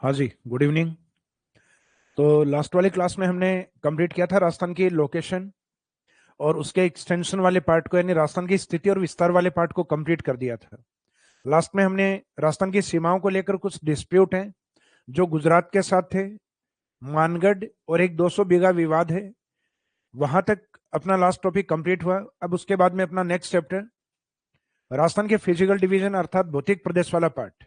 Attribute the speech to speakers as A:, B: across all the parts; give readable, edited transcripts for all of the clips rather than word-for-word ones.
A: हाँ जी, good evening. तो last वाली क्लास में हमने कंप्लीट किया था राजस्थान की लोकेशन और उसके एक्सटेंशन वाले पार्ट को, यानी राजस्थान की स्थिति और विस्तार वाले पार्ट को कंप्लीट कर दिया था। लास्ट में हमने राजस्थान की सीमाओं को लेकर कुछ डिस्प्यूट हैं जो गुजरात के साथ थे, मानगढ़ और एक 200 बीघा विवाद है, वहां तक अपना लास्ट टॉपिक कंप्लीट हुआ। अब उसके बाद में अपना नेक्स्ट चैप्टर राजस्थान के फिजिकल डिवीजन अर्थात भौतिक प्रदेश वाला पार्ट।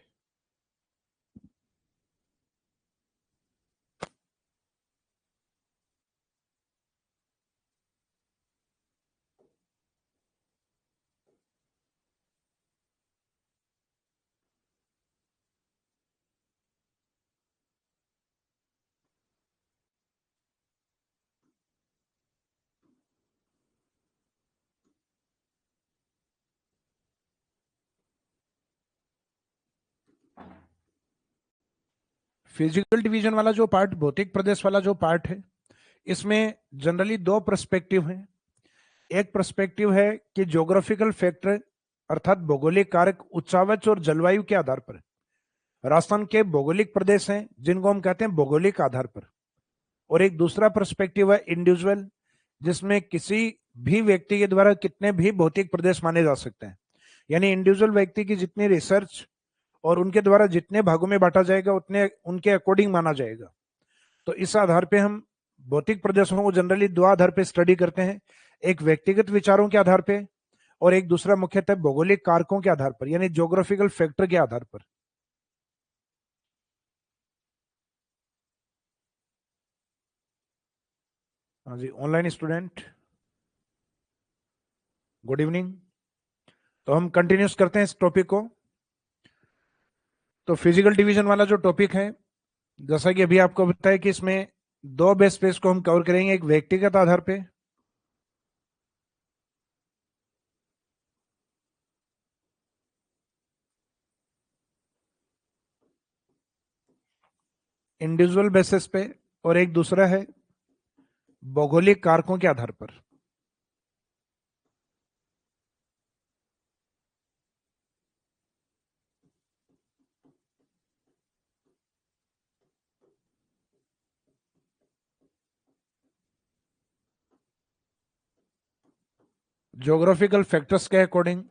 A: फिजिकल डिवीजन वाला जो पार्ट, भौतिक प्रदेश वाला जो पार्ट है, इसमें जनरली दो पर्सपेक्टिव हैं। एक पर्सपेक्टिव है कि ज्योग्राफिकल फैक्टर अर्थात भौगोलिक कारक उच्चावच और जलवायु के आधार पर राजस्थान के भौगोलिक प्रदेश हैं जिनको हम कहते हैं भौगोलिक आधार पर। और एक दूसरा पर्सपेक्टिव है इंडिविजुअल, जिसमें किसी भी व्यक्ति के द्वारा कितने भी भौतिक प्रदेश माने जा सकते हैं, यानी इंडिविजुअल व्यक्ति की जितनी रिसर्च और उनके द्वारा जितने भागों में बांटा जाएगा उतने उनके अकॉर्डिंग माना जाएगा। तो इस आधार पे हम भौतिक प्रदर्शनों को जनरली दो आधार पे स्टडी करते हैं, एक व्यक्तिगत विचारों के आधार पे और एक दूसरा मुख्यतः भौगोलिक कारकों के आधार पर, यानी ज्योग्राफिकल फैक्टर के आधार पर। हाँ जी, ऑनलाइन स्टूडेंट गुड इवनिंग। तो हम कंटिन्यूस करते हैं इस टॉपिक को। तो फिजिकल डिवीजन वाला जो टॉपिक है, जैसा कि अभी आपको बताया कि इसमें दो बेस पेज को हम कवर करेंगे, एक व्यक्तिगत आधार पे इंडिविजुअल बेसिस पे और एक दूसरा है भौगोलिक कारकों के आधार पर। ज्योग्राफिकल फैक्टर्स के अकॉर्डिंग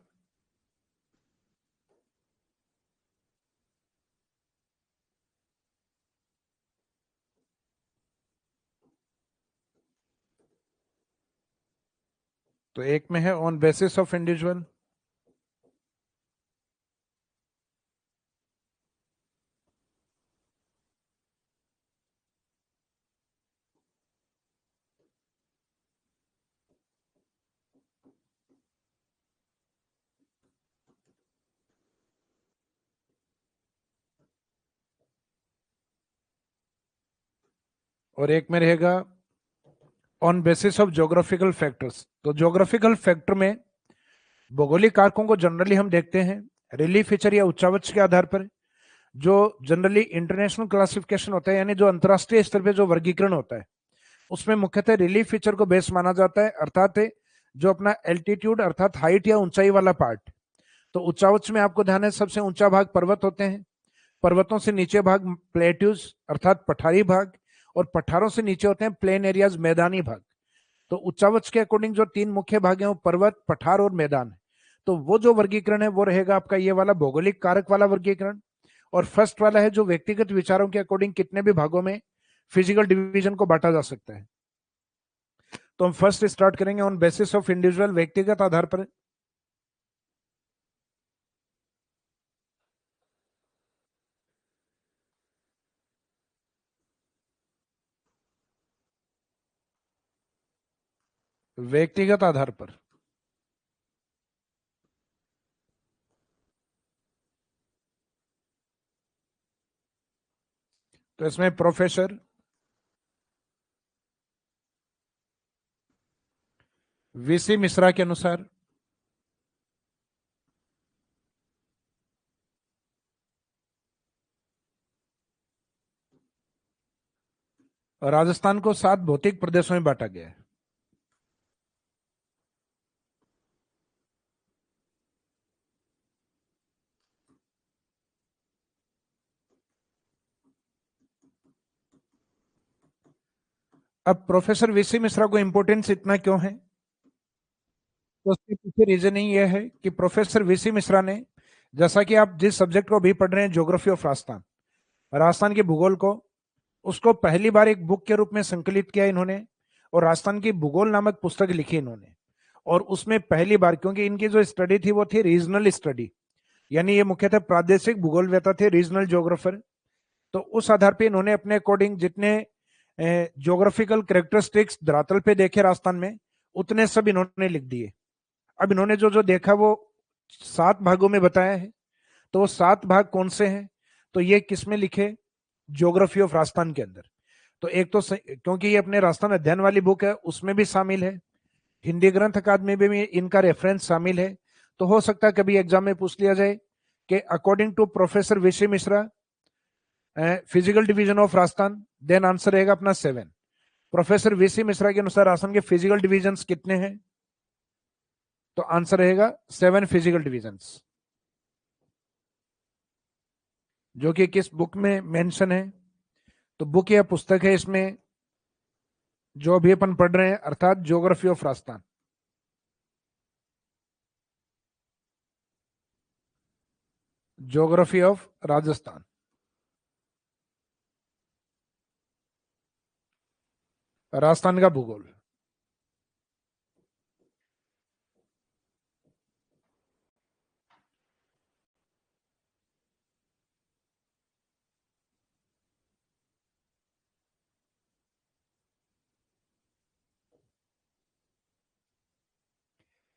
A: तो एक में है ऑन बेसिस ऑफ इंडिविजुअल, और एक में रहेगा on basis of geographical factors. तो ज्योग्राफिकल फैक्टर में भौगोलिक कारकों को जनरली हम देखते हैं रिलीफ फीचर या उच्चावच के आधार पर, जो जनरली इंटरनेशनल क्लासिफिकेशन होता है, यानी जो अंतरराष्ट्रीय स्तर पे जो वर्गीकरण होता है उसमें मुख्यतः रिलीफ फीचर को बेस माना जाता है, अर्थात जो अपना एल्टीट्यूड अर्थात हाइट या ऊंचाई वाला पार्ट। तो उच्चावच में आपको ध्यान है सबसे ऊंचा भाग पर्वत होते हैं, पर्वतों से नीचे भाग प्लेट्यूज अर्थात पठारी भाग, और पठारों से नीचे होते हैं प्लेन एरियाज मैदानी भाग। तो उच्चावच के अकॉर्डिंग जो तीन मुख्य भाग हैं वो पर्वत, पठार और मैदान है। तो वो जो वर्गीकरण है वो रहेगा आपका ये वाला भौगोलिक कारक वाला वर्गीकरण। और फर्स्ट वाला है जो व्यक्तिगत विचारों के अकॉर्डिंग कितने भी भागों में फिजिकल डिवीजन को बांटा जा सकता है। तो हम फर्स्ट स्टार्ट करेंगे ऑन बेसिस ऑफ इंडिविजुअल, व्यक्तिगत आधार पर। व्यक्तिगत आधार पर तो इसमें प्रोफेसर वीसी मिश्रा के अनुसार राजस्थान को 7 भौतिक प्रदेशों में बांटा गया है। अब प्रोफेसर वीसी मिश्रा को इंपॉर्टेंस इतना क्यों है? तो उसके पीछे रीजनिंग यह है कि प्रोफेसर वीसी मिश्रा ने, जैसा कि आप जिस सब्जेक्ट को अभी पढ़ रहे हैं, ज्योग्राफी ऑफ राजस्थान, राजस्थान के भूगोल को, उसको पहली बार एक बुक के रूप में संकलित किया इन्होंने, और राजस्थान की भूगोल नामक पुस्तक लिखी इन्होंने। और उसमें पहली बार, क्योंकि इनकी जो स्टडी थी वो थी रीजनल स्टडी, यानी ये मुख्यतः प्रादेशिक भूगोलवेता थे, रीजनल ज्योग्राफर। तो उस आधार पे इन्होंने अपने अकॉर्डिंग जितने ज्योग्राफिकल कैरेक्टरिस्टिक्स धरातल पे देखे राजस्थान में, उतने सब इन्होंने लिख दिए। अब इन्होंने जो जो देखा वो 7 भागों में बताया है। तो वो 7 भाग कौन से हैं? तो ये किस में लिखे? ज्योग्राफी ऑफ राजस्थान के अंदर। तो एक तो क्योंकि ये अपने राजस्थान अध्ययन वाली बुक है, उसमें भी शामिल है, हिंदी ग्रंथ अकादमी में भी इनका रेफरेंस शामिल है। तो हो सकता है कभी एग्जाम में पूछ लिया जाए कि according to professor Vishe Mishra, physical division of Rajasthan, then answer रहेगा अपना 7। प्रोफेसर वीसी मिश्रा के अनुसार राजस्थान के फिजिकल डिवीजन कितने हैं? तो आंसर रहेगा 7 फिजिकल डिवीजन्स, जो कि किस बुक में मेंशन है? तो बुक या पुस्तक है इसमें जो अभी अपन पढ़ रहे हैं, अर्थात geography of Rajasthan. Geography of Rajasthan, Rajasthan का भूगोल।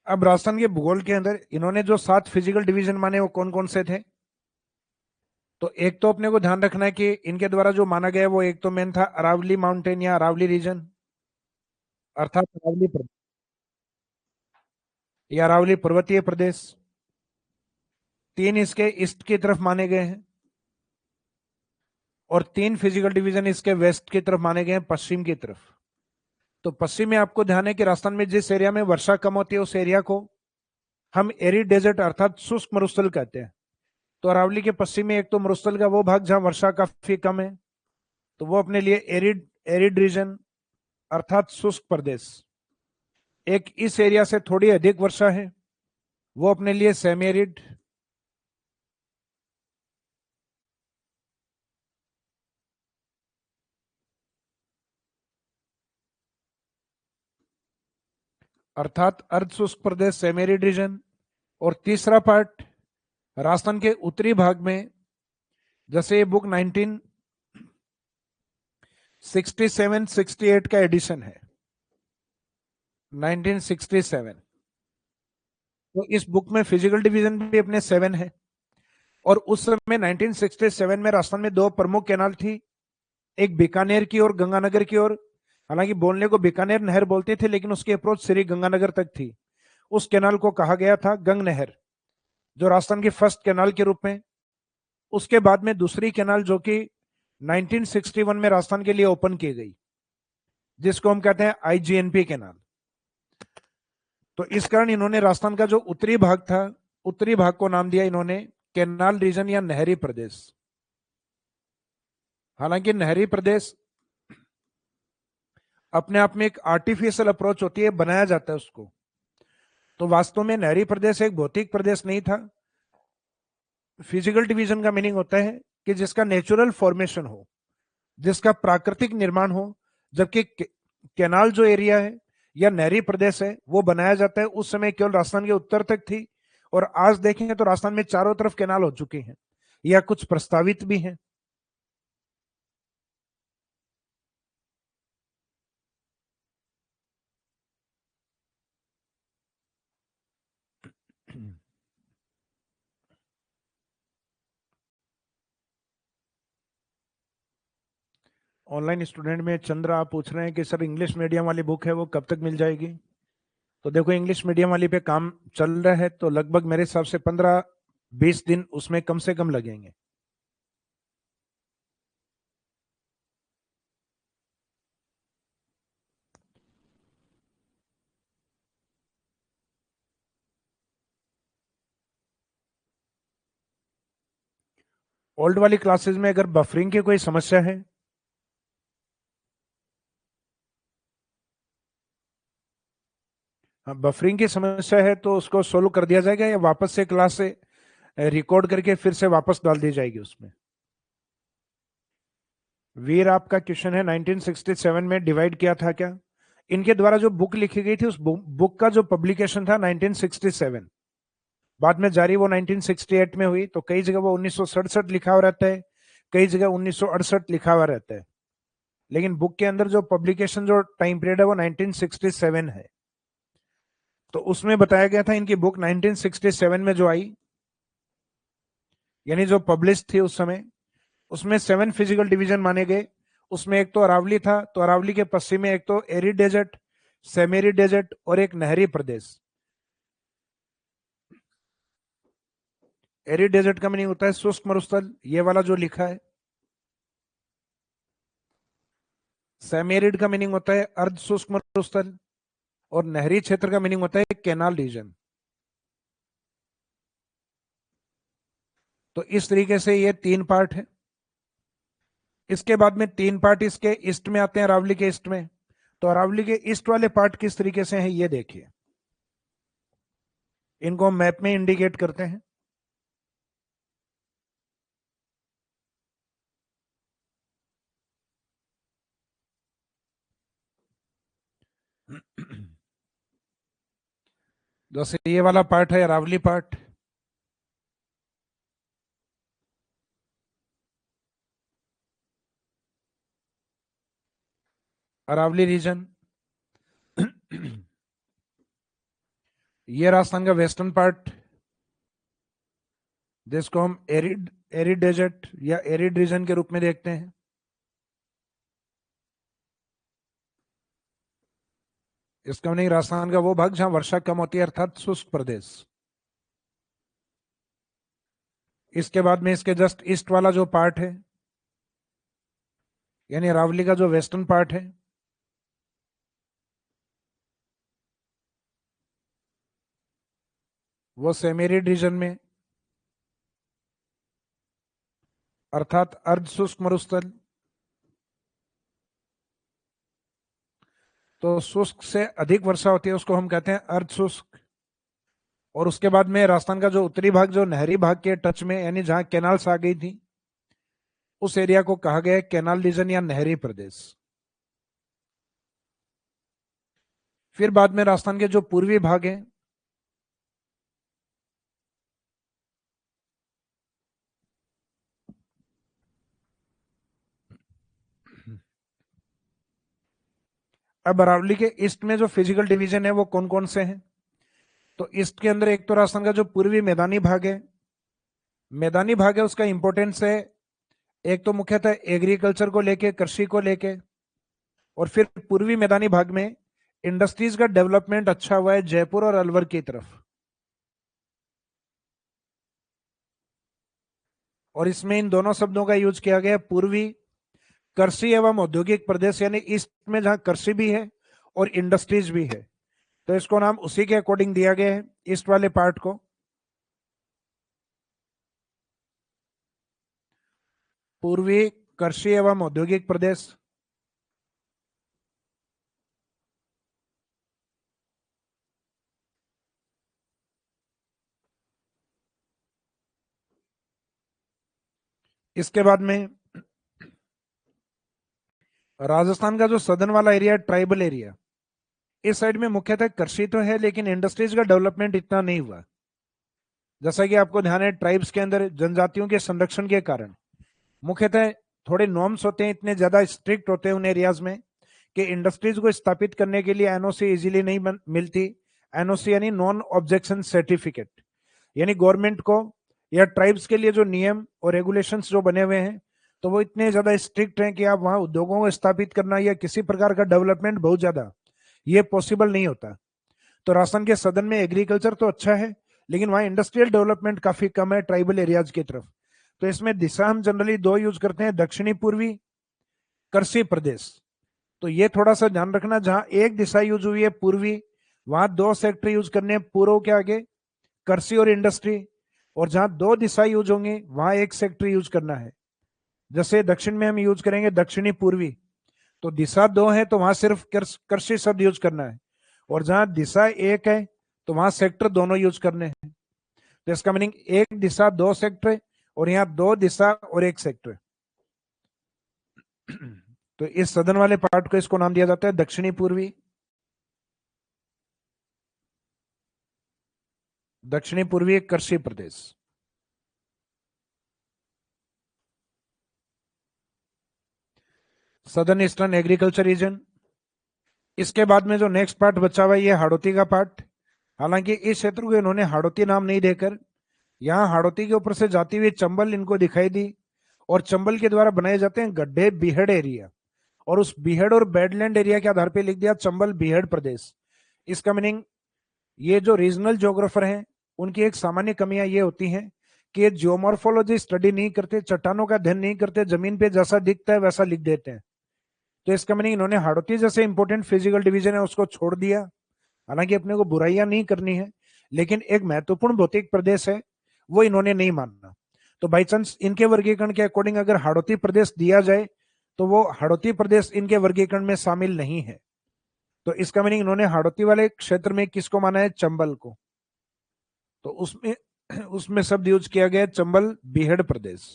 A: अब राजस्थान के भूगोल के अंदर इन्होंने जो 7 फिजिकल डिवीजन माने वो कौन कौन से थे? तो एक तो अपने को ध्यान रखना है कि इनके द्वारा जो माना गया वो एक तो मेन था अरावली माउंटेन या अरावली रीजन, अर्थात अरावली या अरावली पर्वतीय प्रदेश। 3 इसके ईस्ट की तरफ माने गए हैं, और 3 फिजिकल डिवीजन इसके वेस्ट की तरफ माने गए हैं, पश्चिम की तरफ। तो पश्चिम में आपको ध्यान है कि राजस्थान में जिस एरिया में वर्षा कम होती है उस एरिया को हम एरिड डेजर्ट अर्थात शुष्क मरुस्थल कहते हैं। तो अरावली के पश्चिम में एक तो मरुस्थल का वो भाग जहां वर्षा काफी कम है, तो वो अपने लिए एरिड एरिड रीजन अर्थात शुष्क प्रदेश। एक इस एरिया से थोड़ी अधिक वर्षा है, वो अपने लिए सेमी एरिड। अर्थात अर्ध शुष्क प्रदेश, सेमी एरिड रीजन। और तीसरा पार्ट राजस्थान के उत्तरी भाग में, जैसे ये बुक 1967-68 का एडिशन है, 1967। तो इस बुक में फिजिकल डिवीजन भी अपने 7 है। और उस समय 1967 में राजस्थान में 2 प्रमुख कैनाल थी, एक बीकानेर की और गंगानगर की ओर। हालांकि बोलने को बीकानेर नहर बोलते थे, लेकिन उसकी अप्रोच श्री गंगानगर तक थी। उस कैनाल को कहा गया था गंग नहर, जो राजस्थान की फर्स्ट कैनाल के रूप में। उसके बाद में दूसरी कैनाल जो कि 1961 में राजस्थान के लिए ओपन की गई, जिसको हम कहते हैं आईजीएनपी कैनाल। तो इस कारण इन्होंने राजस्थान का जो उत्तरी भाग था, उत्तरी भाग को नाम दिया इन्होंने कैनाल रीजन या नहरी प्रदेश। हालांकि नहरी प्रदेश अपने आप में एक आर्टिफिशियल अप्रोच होती है, बनाया जाता है उसको। तो वास्तव में नहरी प्रदेश एक भौतिक प्रदेश नहीं था। फिजिकल डिवीजन का मीनिंग होता है कि जिसका नेचुरल फॉर्मेशन हो, जिसका प्राकृतिक निर्माण हो। जबकि कैनाल जो एरिया है या नहरी प्रदेश है वो बनाया जाता है उस समय केवल राजस्थान के उत्तर तक थी। और आज देखेंगे तो राजस्थान में चारों तरफ कैनाल हो चुके हैं, या कुछ प्रस्तावित भी हैं। ऑनलाइन स्टूडेंट में चंद्र आप पूछ रहे हैं कि सर इंग्लिश मीडियम वाली बुक है वो कब तक मिल जाएगी? तो देखो, इंग्लिश मीडियम वाली पे काम चल रहा है, तो लगभग मेरे हिसाब से 15-20 दिन उसमें कम से कम लगेंगे। ओल्ड वाली क्लासेस में अगर बफरिंग की कोई समस्या है बफरिंग की समस्या है तो उसको सोल्व कर दिया जाएगा या वापस से क्लास से रिकॉर्ड करके फिर से वापस डाल दी जाएगी उसमें? वीर आपका क्वेश्चन है 1967 में डिवाइड किया था क्या? इनके द्वारा जो बुक लिखी गई थी उस बुक का जो पब्लिकेशन था 1967, बाद में जारी वो 1968 में हुई, तो कई जगह वो 1967 लिखा हुआ रहता है, कई जगह 1968 लिखा हुआ रहता है, लेकिन बुक के अंदर जो पब्लिकेशन जो टाइम पीरियड है वो 1967 है। तो उसमें बताया गया था इनकी बुक 1967 में जो आई, यानी जो पब्लिश थी उस समय, उसमें 7 फिजिकल डिवीजन माने गए। उसमें एक तो अरावली था, तो अरावली के पश्चिम में एक तो एरिड डेजर्ट, सेमेरी डेजर्ट और एक नहरी प्रदेश। एरिड डेजर्ट का मीनिंग होता है शुष्क मरुस्थल, ये वाला जो लिखा है। सेमेरिड का मीनिंग होता है अर्ध शुष्क मरुस्थल, और नहरी क्षेत्र का मीनिंग होता है कैनाल रीजन। तो इस तरीके से ये 3 पार्ट है। इसके बाद में 3 पार्ट इसके ईस्ट में आते हैं, अरावली के ईस्ट में। तो अरावली के ईस्ट वाले पार्ट किस तरीके से हैं ये देखिए, इनको हम मैप में इंडिकेट करते हैं। जैसे ये वाला पार्ट है अरावली पार्ट, अरावली रीजन। ये राजस्थान का वेस्टर्न पार्ट, जिसको हम एरिड एरिड डेजर्ट या एरिड रीजन के रूप में देखते हैं। इसका नहीं, राजस्थान का वो भाग जहां वर्षा कम होती है, अर्थात शुष्क प्रदेश। इसके बाद में इसके जस्ट ईस्ट वाला जो पार्ट है, यानी अरावली का जो वेस्टर्न पार्ट है, वो सेमेरिड रीजन में, अर्थात अर्ध शुष्क मरुस्थल। तो शुष्क से अधिक वर्षा होती है उसको हम कहते हैं अर्ध शुष्क। और उसके बाद में राजस्थान का जो उत्तरी भाग, जो नहरी भाग के टच में, यानी जहां कैनाल्स आ गई थी, उस एरिया को कहा गया है कैनाल रीजन या नहरी प्रदेश। फिर बाद में राजस्थान के जो पूर्वी भाग हैं, अब अरावली के ईस्ट में जो फिजिकल डिवीजन है वो कौन कौन से हैं? तो ईस्ट के अंदर एक तो राजस्थान का जो पूर्वी मैदानी भाग है, मैदानी भाग है उसका इंपॉर्टेंस है, एक तो मुख्यतः एग्रीकल्चर को लेके, कृषि को लेके। और फिर पूर्वी मैदानी भाग में इंडस्ट्रीज का डेवलपमेंट अच्छा हुआ है जयपुर और अलवर की तरफ। और इसमें इन दोनों शब्दों का यूज किया गया, पूर्वी कृषि एवं औद्योगिक प्रदेश, यानी ईस्ट में जहां कृषि भी है और इंडस्ट्रीज भी है, तो इसको नाम उसी के अकॉर्डिंग दिया गया है, ईस्ट वाले पार्ट को। पूर्वी कृषि एवं औद्योगिक प्रदेश। इसके बाद में राजस्थान का जो सदर्न वाला एरिया, ट्राइबल एरिया, इस साइड में मुख्यतः कृषि तो है लेकिन इंडस्ट्रीज का डेवलपमेंट इतना नहीं हुआ। जैसा कि आपको ध्यान है, ट्राइब्स के अंदर जनजातियों के संरक्षण के कारण मुख्यतः थोड़े नॉर्म्स होते हैं, इतने ज्यादा स्ट्रिक्ट होते हैं उन एरियाज में कि इंडस्ट्रीज को स्थापित करने के लिए एनओसी इजीली नहीं मिलती। एनओसी यानी नॉन ऑब्जेक्शन सर्टिफिकेट, यानी गवर्नमेंट को या ट्राइब्स के लिए जो नियम और रेगुलेशंस जो बने हुए हैं, तो वो इतने ज्यादा स्ट्रिक्ट हैं कि आप वहां उद्योगों को स्थापित करना या किसी प्रकार का डेवलपमेंट बहुत ज्यादा ये पॉसिबल नहीं होता। तो राजस्थान के सदन में एग्रीकल्चर तो अच्छा है, लेकिन वहां इंडस्ट्रियल डेवलपमेंट काफी कम है ट्राइबल एरियाज की तरफ। तो इसमें दिशा हम जनरली 2 यूज करते हैं, दक्षिणी पूर्वी कृषि प्रदेश। तो ये थोड़ा सा ध्यान रखना, जहां एक दिशा यूज हुई है पूर्वी, वहां 2 सेक्टर यूज करने हैं पूर्व के आगे, कृषि और इंडस्ट्री। और जहां 2 दिशा यूज होंगे वहां एक सेक्टर यूज करना है। जैसे दक्षिण में हम यूज करेंगे दक्षिणी पूर्वी, तो दिशा 2 है तो वहां सिर्फ कृषि शब्द यूज करना है। और जहां दिशा एक है तो वहां सेक्टर दोनों यूज करने हैं। तो इसका मीनिंग एक दिशा दो सेक्टर, और यहाँ दो दिशा और एक सेक्टर। तो इस सदन वाले पार्ट को इसको नाम दिया जाता है दक्षिणी पूर्वी। दक्षिणी पूर्वी कृषि प्रदेश। Southern eastern agriculture region. इसके बाद में जो नेक्स्ट पार्ट बचा हुआ है ये हाड़ौती का पार्ट। हालांकि इस क्षेत्र को इन्होंने हाड़ौती नाम नहीं देकर यहाँ हाड़ौती के ऊपर से जाती हुई चंबल इनको दिखाई दी, और चंबल के द्वारा बनाए जाते हैं गड्ढे बीहड़ एरिया, और उस बीहड़ और बेडलैंड एरिया के आधार पर लिख दिया चंबल बीहड़ प्रदेश। इसका मीनिंग ये जो रीजनल ज्योग्राफर हैं उनकी एक सामान्य कमियां ये होती हैं कि ये जियोमॉर्फोलॉजी स्टडी नहीं करते, चट्टानों का अध्ययन नहीं करते, जमीन पे जैसा दिखता है वैसा लिख देते हैं। तो इसका मीनिंग इन्होंने हाड़ौती जैसे इंपॉर्टेंट फिजिकल डिवीजन है उसको छोड़ दिया। हालांकि अपने को बुराइयां नहीं करनी है, लेकिन एक महत्वपूर्ण भौतिक प्रदेश है वो इन्होंने नहीं मानना। तो बाई चांस इनके वर्गीकरण के अकॉर्डिंग अगर हाड़ौती प्रदेश दिया जाए तो वो हाड़ौती प्रदेश इनके वर्गीकरण में शामिल नहीं है। तो इसका मीनिंग इन्होंने हाड़ौती वाले क्षेत्र में किसको माना है? चंबल को। तो उसमें उसमें शब्द यूज किया गया चंबल बीहड़ प्रदेश।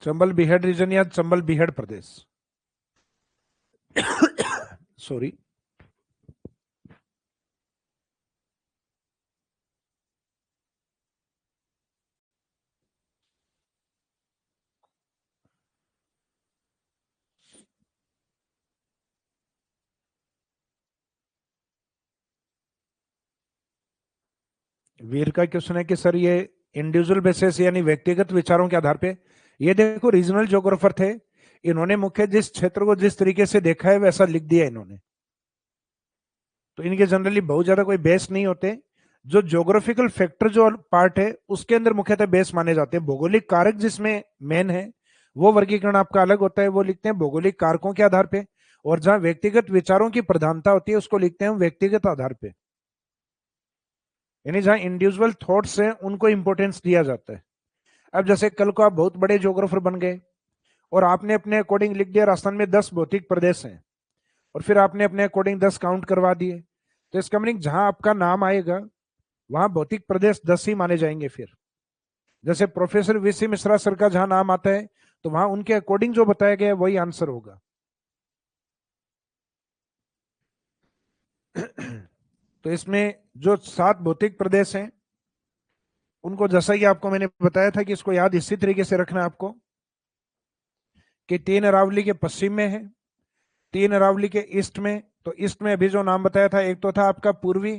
A: चंबल बीहड़ रीजन या चंबल बीहड़ प्रदेश। सॉरी। वीर का क्वेश्चन है कि सर ये इंडिविजुअल बेसिस यानी व्यक्तिगत विचारों के आधार पे, ये देखो रीजनल ज्योग्राफर थे, इन्होंने मुख्य जिस क्षेत्र को जिस तरीके से देखा है वैसा लिख दिया इन्होंने। तो इनके जनरली बहुत ज्यादा कोई बेस नहीं होते। जो ज्योग्राफिकल फैक्टर जो पार्ट है उसके अंदर मुख्यतः बेस माने जाते हैं। भौगोलिक कारक जिसमें मेन है वो वर्गीकरण आपका अलग होता है, वो लिखते हैं भौगोलिक कारकों के आधार पे। और जहां व्यक्तिगत विचारों की प्रधानता होती है उसको लिखते हैं व्यक्तिगत आधार पे, यानी जहां इंडिविजुअल थॉट्स हैं उनको इंपॉर्टेंस दिया जाता है। अब जैसे कल को आप बहुत बड़े ज्योग्राफर बन गए और आपने अपने अकॉर्डिंग लिख दिया राजस्थान में 10 भौतिक प्रदेश हैं, और फिर आपने अपने अकॉर्डिंग 10 काउंट करवा दिए, तो इसका मीनिंग जहां आपका नाम आएगा वहां भौतिक प्रदेश 10 ही माने जाएंगे। फिर जैसे प्रोफेसर वीसी मिश्रा सर का जहां नाम आता है तो वहां उनके अकॉर्डिंग जो बताया गया वही आंसर होगा। तो इसमें जो 7 भौतिक प्रदेश हैं उनको जैसा कि आपको मैंने बताया था कि इसको याद इसी तरीके से रखना है आपको कि 3 अरावली के पश्चिम में है, 3 अरावली के ईस्ट में। तो ईस्ट में अभी जो नाम बताया था एक तो था आपका पूर्वी,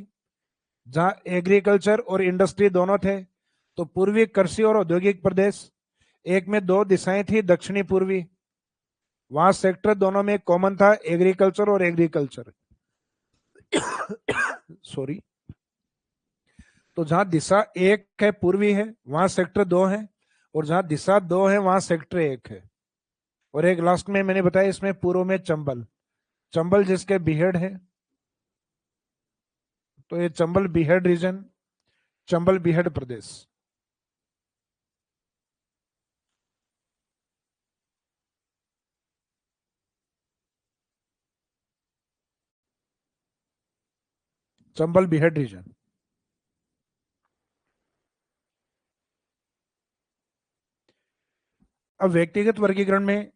A: जहां एग्रीकल्चर और इंडस्ट्री दोनों थे, तो पूर्वी कृषि और औद्योगिक प्रदेश। एक में 2 दिशाएं थी दक्षिणी पूर्वी, वहां सेक्टर दोनों में कॉमन था एग्रीकल्चर और एग्रीकल्चर। सॉरी। तो जहां दिशा 1 है पूर्वी है वहां सेक्टर 2 है, और जहां दिशा 2 है वहां सेक्टर 1 है। और एक लास्ट में मैंने बताया इसमें पूर्व में चंबल, चंबल जिसके बीहड़ है, तो ये चंबल बीहड़ रीजन, चंबल बीहड़ प्रदेश। चंबल बीहड़ रीजन। अब व्यक्तिगत वर्गीकरण में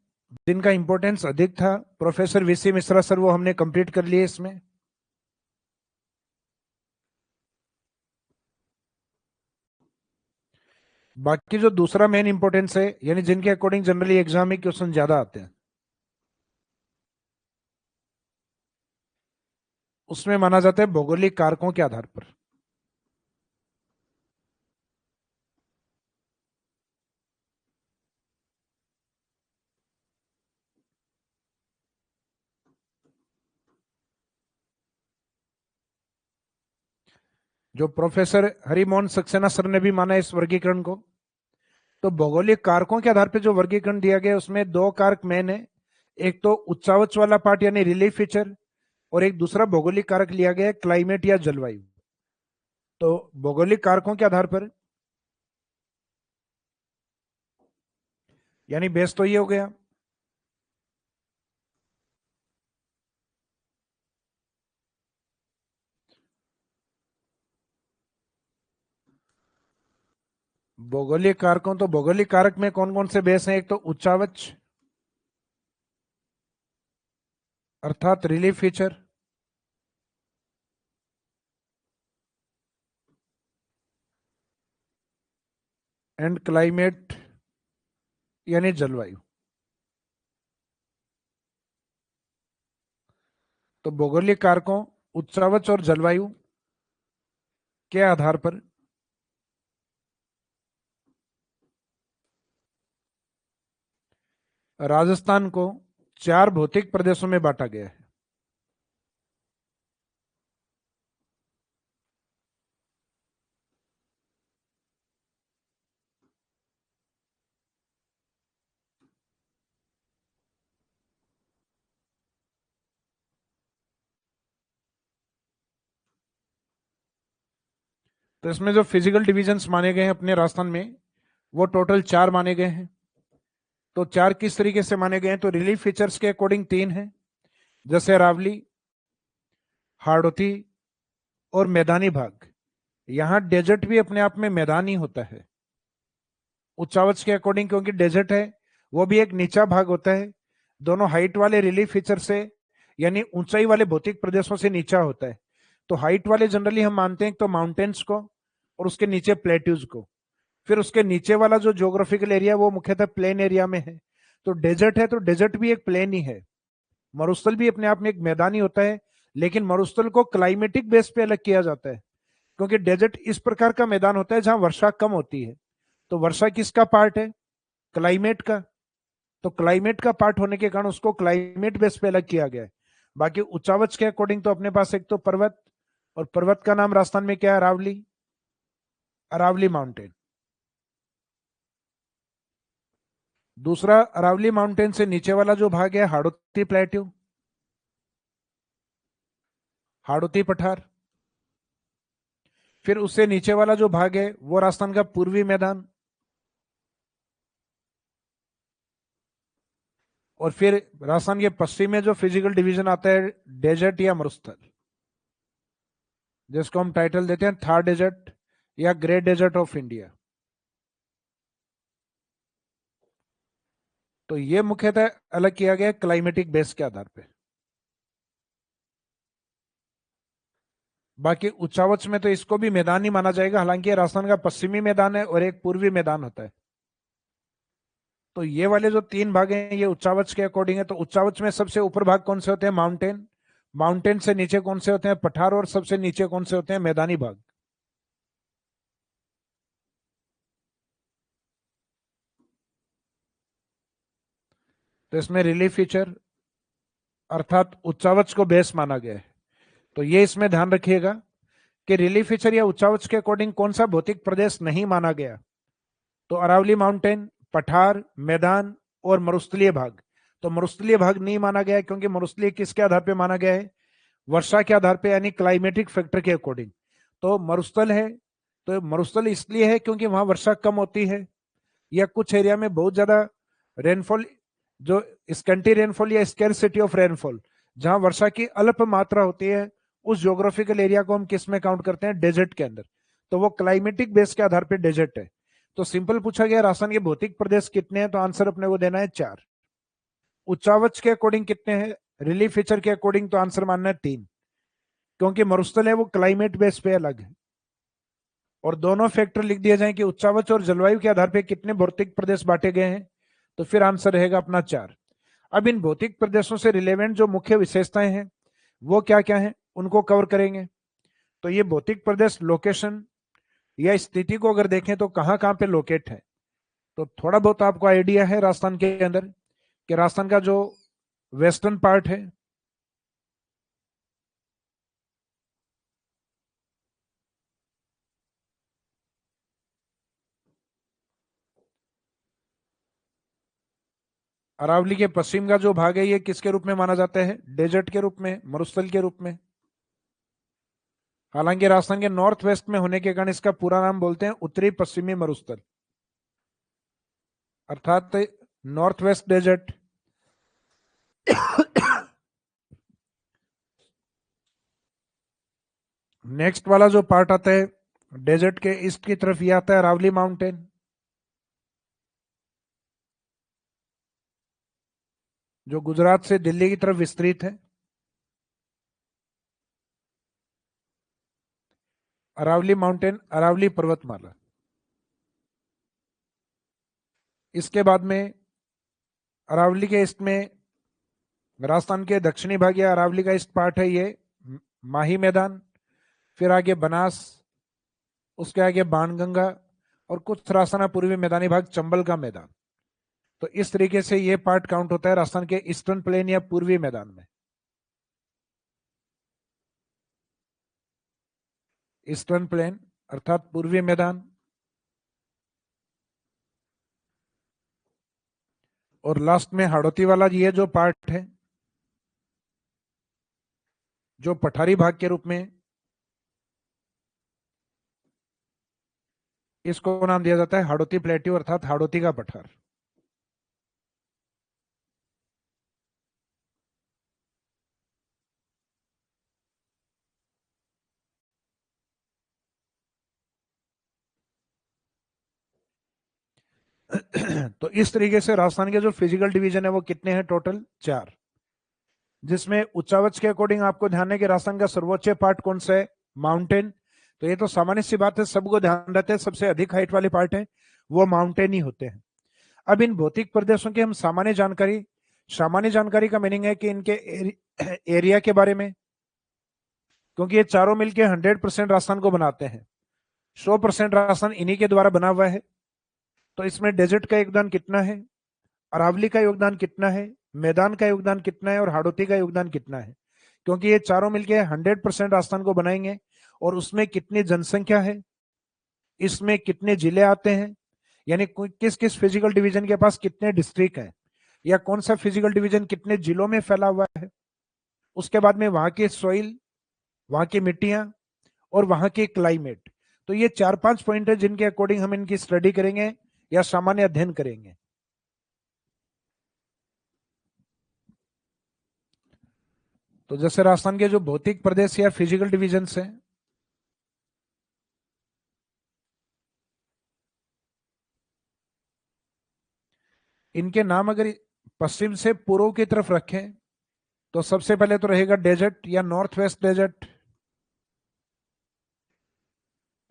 A: जिनका इंपॉर्टेंस अधिक था प्रोफेसर वीसी मिश्रा सर, वो हमने कंप्लीट कर लिए इसमें। बाकी जो दूसरा मेन इंपॉर्टेंस है यानी जिनके अकॉर्डिंग जनरली एग्जाम में क्वेश्चन ज्यादा आते हैं, उसमें माना जाता है भौगोलिक कारकों के आधार पर। जो प्रोफेसर हरिमोहन सक्सेना सर ने भी माना इस वर्गीकरण को। तो भौगोलिक कारकों के आधार पर जो वर्गीकरण दिया गया उसमें 2 कारक मेन है, एक तो उच्चावच वाला पार्ट यानी रिलीफ फीचर, और एक दूसरा भौगोलिक कारक लिया गया क्लाइमेट या जलवायु। तो भौगोलिक कारकों के आधार पर यानी बेस तो ये हो गया। भौगोलिक कारकों, तो भौगोलिक कारक में कौन कौन से बेस हैं? एक तो उच्चावच अर्थात रिलीफ फीचर, एंड क्लाइमेट यानी जलवायु। तो भौगोलिक कारकों, उच्चावच और जलवायु के आधार पर राजस्थान को 4 भौतिक प्रदेशों में बांटा गया है। तो इसमें जो फिजिकल डिविजन्स माने गए हैं अपने राजस्थान में, वो टोटल 4 माने गए हैं। तो 4 किस तरीके से माने गए हैं? तो रिलीफ फीचर्स के अकॉर्डिंग 3 हैं, जैसे अरावली, हाड़ौती और मैदानी भाग। यहां डेजर्ट भी अपने आप में मैदान ही होता है उच्चावच के अकॉर्डिंग, क्योंकि डेजर्ट है वो भी एक नीचा भाग होता है। दोनों हाइट वाले रिलीफ फीचर से, यानी ऊंचाई वाले भौतिक प्रदेशों से नीचा होता है। तो हाइट वाले जनरली हम मानते हैं तो माउंटेन्स को, और उसके नीचे प्लेट्यूज को। फिर उसके नीचे वाला जो ज्योग्राफिकल एरिया वो मुख्यतः प्लेन एरिया में है। तो डेजर्ट है तो डेजर्ट भी एक प्लेन ही है। मरुस्थल भी अपने आप में एक मैदानी होता है, लेकिन मरुस्थल को क्लाइमेटिक बेस पे अलग किया जाता है, क्योंकि डेजर्ट इस प्रकार का मैदान होता है जहां वर्षा कम होती है। तो वर्षा किसका पार्ट है? क्लाइमेट का। तो क्लाइमेट का पार्ट होने के कारण उसको क्लाइमेट बेस पे अलग किया गया है। बाकी उच्चावच के अकॉर्डिंग तो अपने पास एक तो पर्वत, और पर्वत का नाम राजस्थान में क्या है? अरावली, अरावली माउंटेन। दूसरा, अरावली माउंटेन से नीचे वाला जो भाग है हाड़ौती प्लेट्यू, हाड़ौती पठार। फिर उससे नीचे वाला जो भाग है वो राजस्थान का पूर्वी मैदान। और फिर राजस्थान के पश्चिम में जो फिजिकल डिवीजन आता है डेजर्ट या मरुस्थल, जिसको हम टाइटल देते हैं थार डेजर्ट या ग्रेट डेजर्ट ऑफ इंडिया। तो ये मुख्यतः अलग किया गया क्लाइमेटिक बेस के आधार पे। बाकी उच्चावच में तो इसको भी मैदान ही माना जाएगा, हालांकि राजस्थान का पश्चिमी मैदान है और एक पूर्वी मैदान होता है। तो ये वाले जो 3 भाग हैं ये उच्चावच के अकॉर्डिंग है। तो उच्चावच में सबसे ऊपर भाग कौन से होते हैं? माउंटेन। माउंटेन से नीचे कौन से होते हैं? पठार। और सबसे नीचे कौन से होते हैं? मैदानी भाग। तो इसमें रिलीफ फीचर अर्थात उच्चावच को बेस माना गया है। तो ये इसमें ध्यान रखिएगा कि रिलीफ फीचर या उच्चावच के अकॉर्डिंग कौन सा भौतिक प्रदेश नहीं माना गया। तो अरावली माउंटेन, पठार, मैदान और मरुस्थलीय भाग। तो मरुस्थलीय भाग नहीं माना गया क्योंकि मरुस्थलीय किसके आधार पर माना गया है? वर्षा के आधार पर, यानी क्लाइमेटिक फैक्टर के अकॉर्डिंग। तो मरुस्थल है तो मरुस्थल इसलिए है क्योंकि वहां वर्षा कम होती है, या कुछ एरिया में बहुत ज्यादा रेनफॉल, जो स्कैंटी रेनफॉल या स्कैरसिटी ऑफ रेनफॉल, जहां वर्षा की अल्प मात्रा होती है, उस ज्योग्राफिकल एरिया को हम किस में काउंट करते हैं? डेजर्ट के अंदर। तो वो क्लाइमेटिक बेस के आधार पर डेजर्ट है। तो सिंपल पूछा गया राजस्थान के भौतिक प्रदेश कितने हैं, तो आंसर अपने को देना है 4। उच्चावच के अकॉर्डिंग कितने हैं? रिलीफ फीचर के अकॉर्डिंग तो आंसर मानना है 3, क्योंकि मरुस्थल है वो क्लाइमेट बेस पे अलग है। और दोनों फैक्टर लिख दिए जाए कि उच्चावच और जलवायु के आधार पर कितने भौतिक प्रदेश बांटे गए हैं, तो फिर आंसर रहेगा अपना 4। अब इन भौतिक प्रदेशों से रिलेवेंट जो मुख्य विशेषताएं हैं वो क्या क्या हैं, उनको कवर करेंगे। तो ये भौतिक प्रदेश लोकेशन या स्थिति को अगर देखें तो कहां कहां पे लोकेट है, तो थोड़ा बहुत आपको आइडिया है राजस्थान के अंदर कि राजस्थान का जो वेस्टर्न पार्ट है, अरावली के पश्चिम का जो भाग है ये किसके रूप में माना जाता है? डेजर्ट के रूप में, मरुस्थल के रूप में। हालांकि राजस्थान के नॉर्थ वेस्ट में होने के कारण इसका पूरा नाम बोलते हैं उत्तरी पश्चिमी मरुस्थल, अर्थात नॉर्थ वेस्ट डेजर्ट, नेक्स्ट वाला जो पार्ट आता है डेजर्ट के ईस्ट की तरफ, ये आता है अरावली माउंटेन, जो गुजरात से दिल्ली की तरफ विस्तृत है। अरावली माउंटेन, अरावली पर्वतमाला। इसके बाद में अरावली के ईस्ट में राजस्थान के दक्षिणी भाग या अरावली का ईस्ट पार्ट है ये माही मैदान, फिर आगे बनास, उसके आगे बाणगंगा, और कुछ राजस्थान का पूर्वी मैदानी भाग चंबल का मैदान। तो इस तरीके से ये पार्ट काउंट होता है राजस्थान के ईस्टर्न प्लेन या पूर्वी मैदान में। ईस्टर्न प्लेन अर्थात पूर्वी मैदान, और लास्ट में हाड़ौती वाला ये जो पार्ट है, जो पठारी भाग के रूप में इसको नाम दिया जाता है हाड़ौती प्लेट्यू अर्थात हाड़ौती का पठार। तो इस तरीके से राजस्थान के जो फिजिकल डिवीजन है वो कितने हैं टोटल? 4, जिसमें उच्चावच के अकॉर्डिंग आपको ध्यान है कि राजस्थान का सर्वोच्च पार्ट कौन सा है? माउंटेन। तो ये तो सामान्य सी बात है, सबको ध्यान रहता है, सबसे अधिक हाइट वाले पार्ट है वो माउंटेन ही होते हैं। अब इन भौतिक प्रदेशों की हम सामान्य जानकारी का मीनिंग है कि इनके एरिया के बारे में, क्योंकि ये चारों मिलके 100% राजस्थान को बनाते हैं, 100% राजस्थान इन्हीं के द्वारा बना हुआ है। तो इसमें डेजर्ट का योगदान कितना है, अरावली का योगदान कितना है, मैदान का योगदान कितना है, और हाड़ौती का योगदान कितना है, क्योंकि ये चारों मिलके 100% राजस्थान को बनाएंगे। और उसमें कितनी जनसंख्या है, इसमें कितने जिले आते हैं, यानी किस किस फिजिकल डिवीजन के पास कितने डिस्ट्रिक्ट हैं, या कौन सा फिजिकल डिवीजन कितने जिलों में फैला हुआ है। उसके बाद में वहां की सॉइल, वहां की मिट्टियां, और वहां की क्लाइमेट। तो ये 4-5 पॉइंट है जिनके अकॉर्डिंग हम इनकी स्टडी करेंगे या सामान्य अध्ययन करेंगे। तो जैसे राजस्थान के जो भौतिक प्रदेश या फिजिकल डिवीजन्स हैं, इनके नाम अगर पश्चिम से पूर्व की तरफ रखें तो सबसे पहले तो रहेगा डेजर्ट या नॉर्थ वेस्ट डेजर्ट।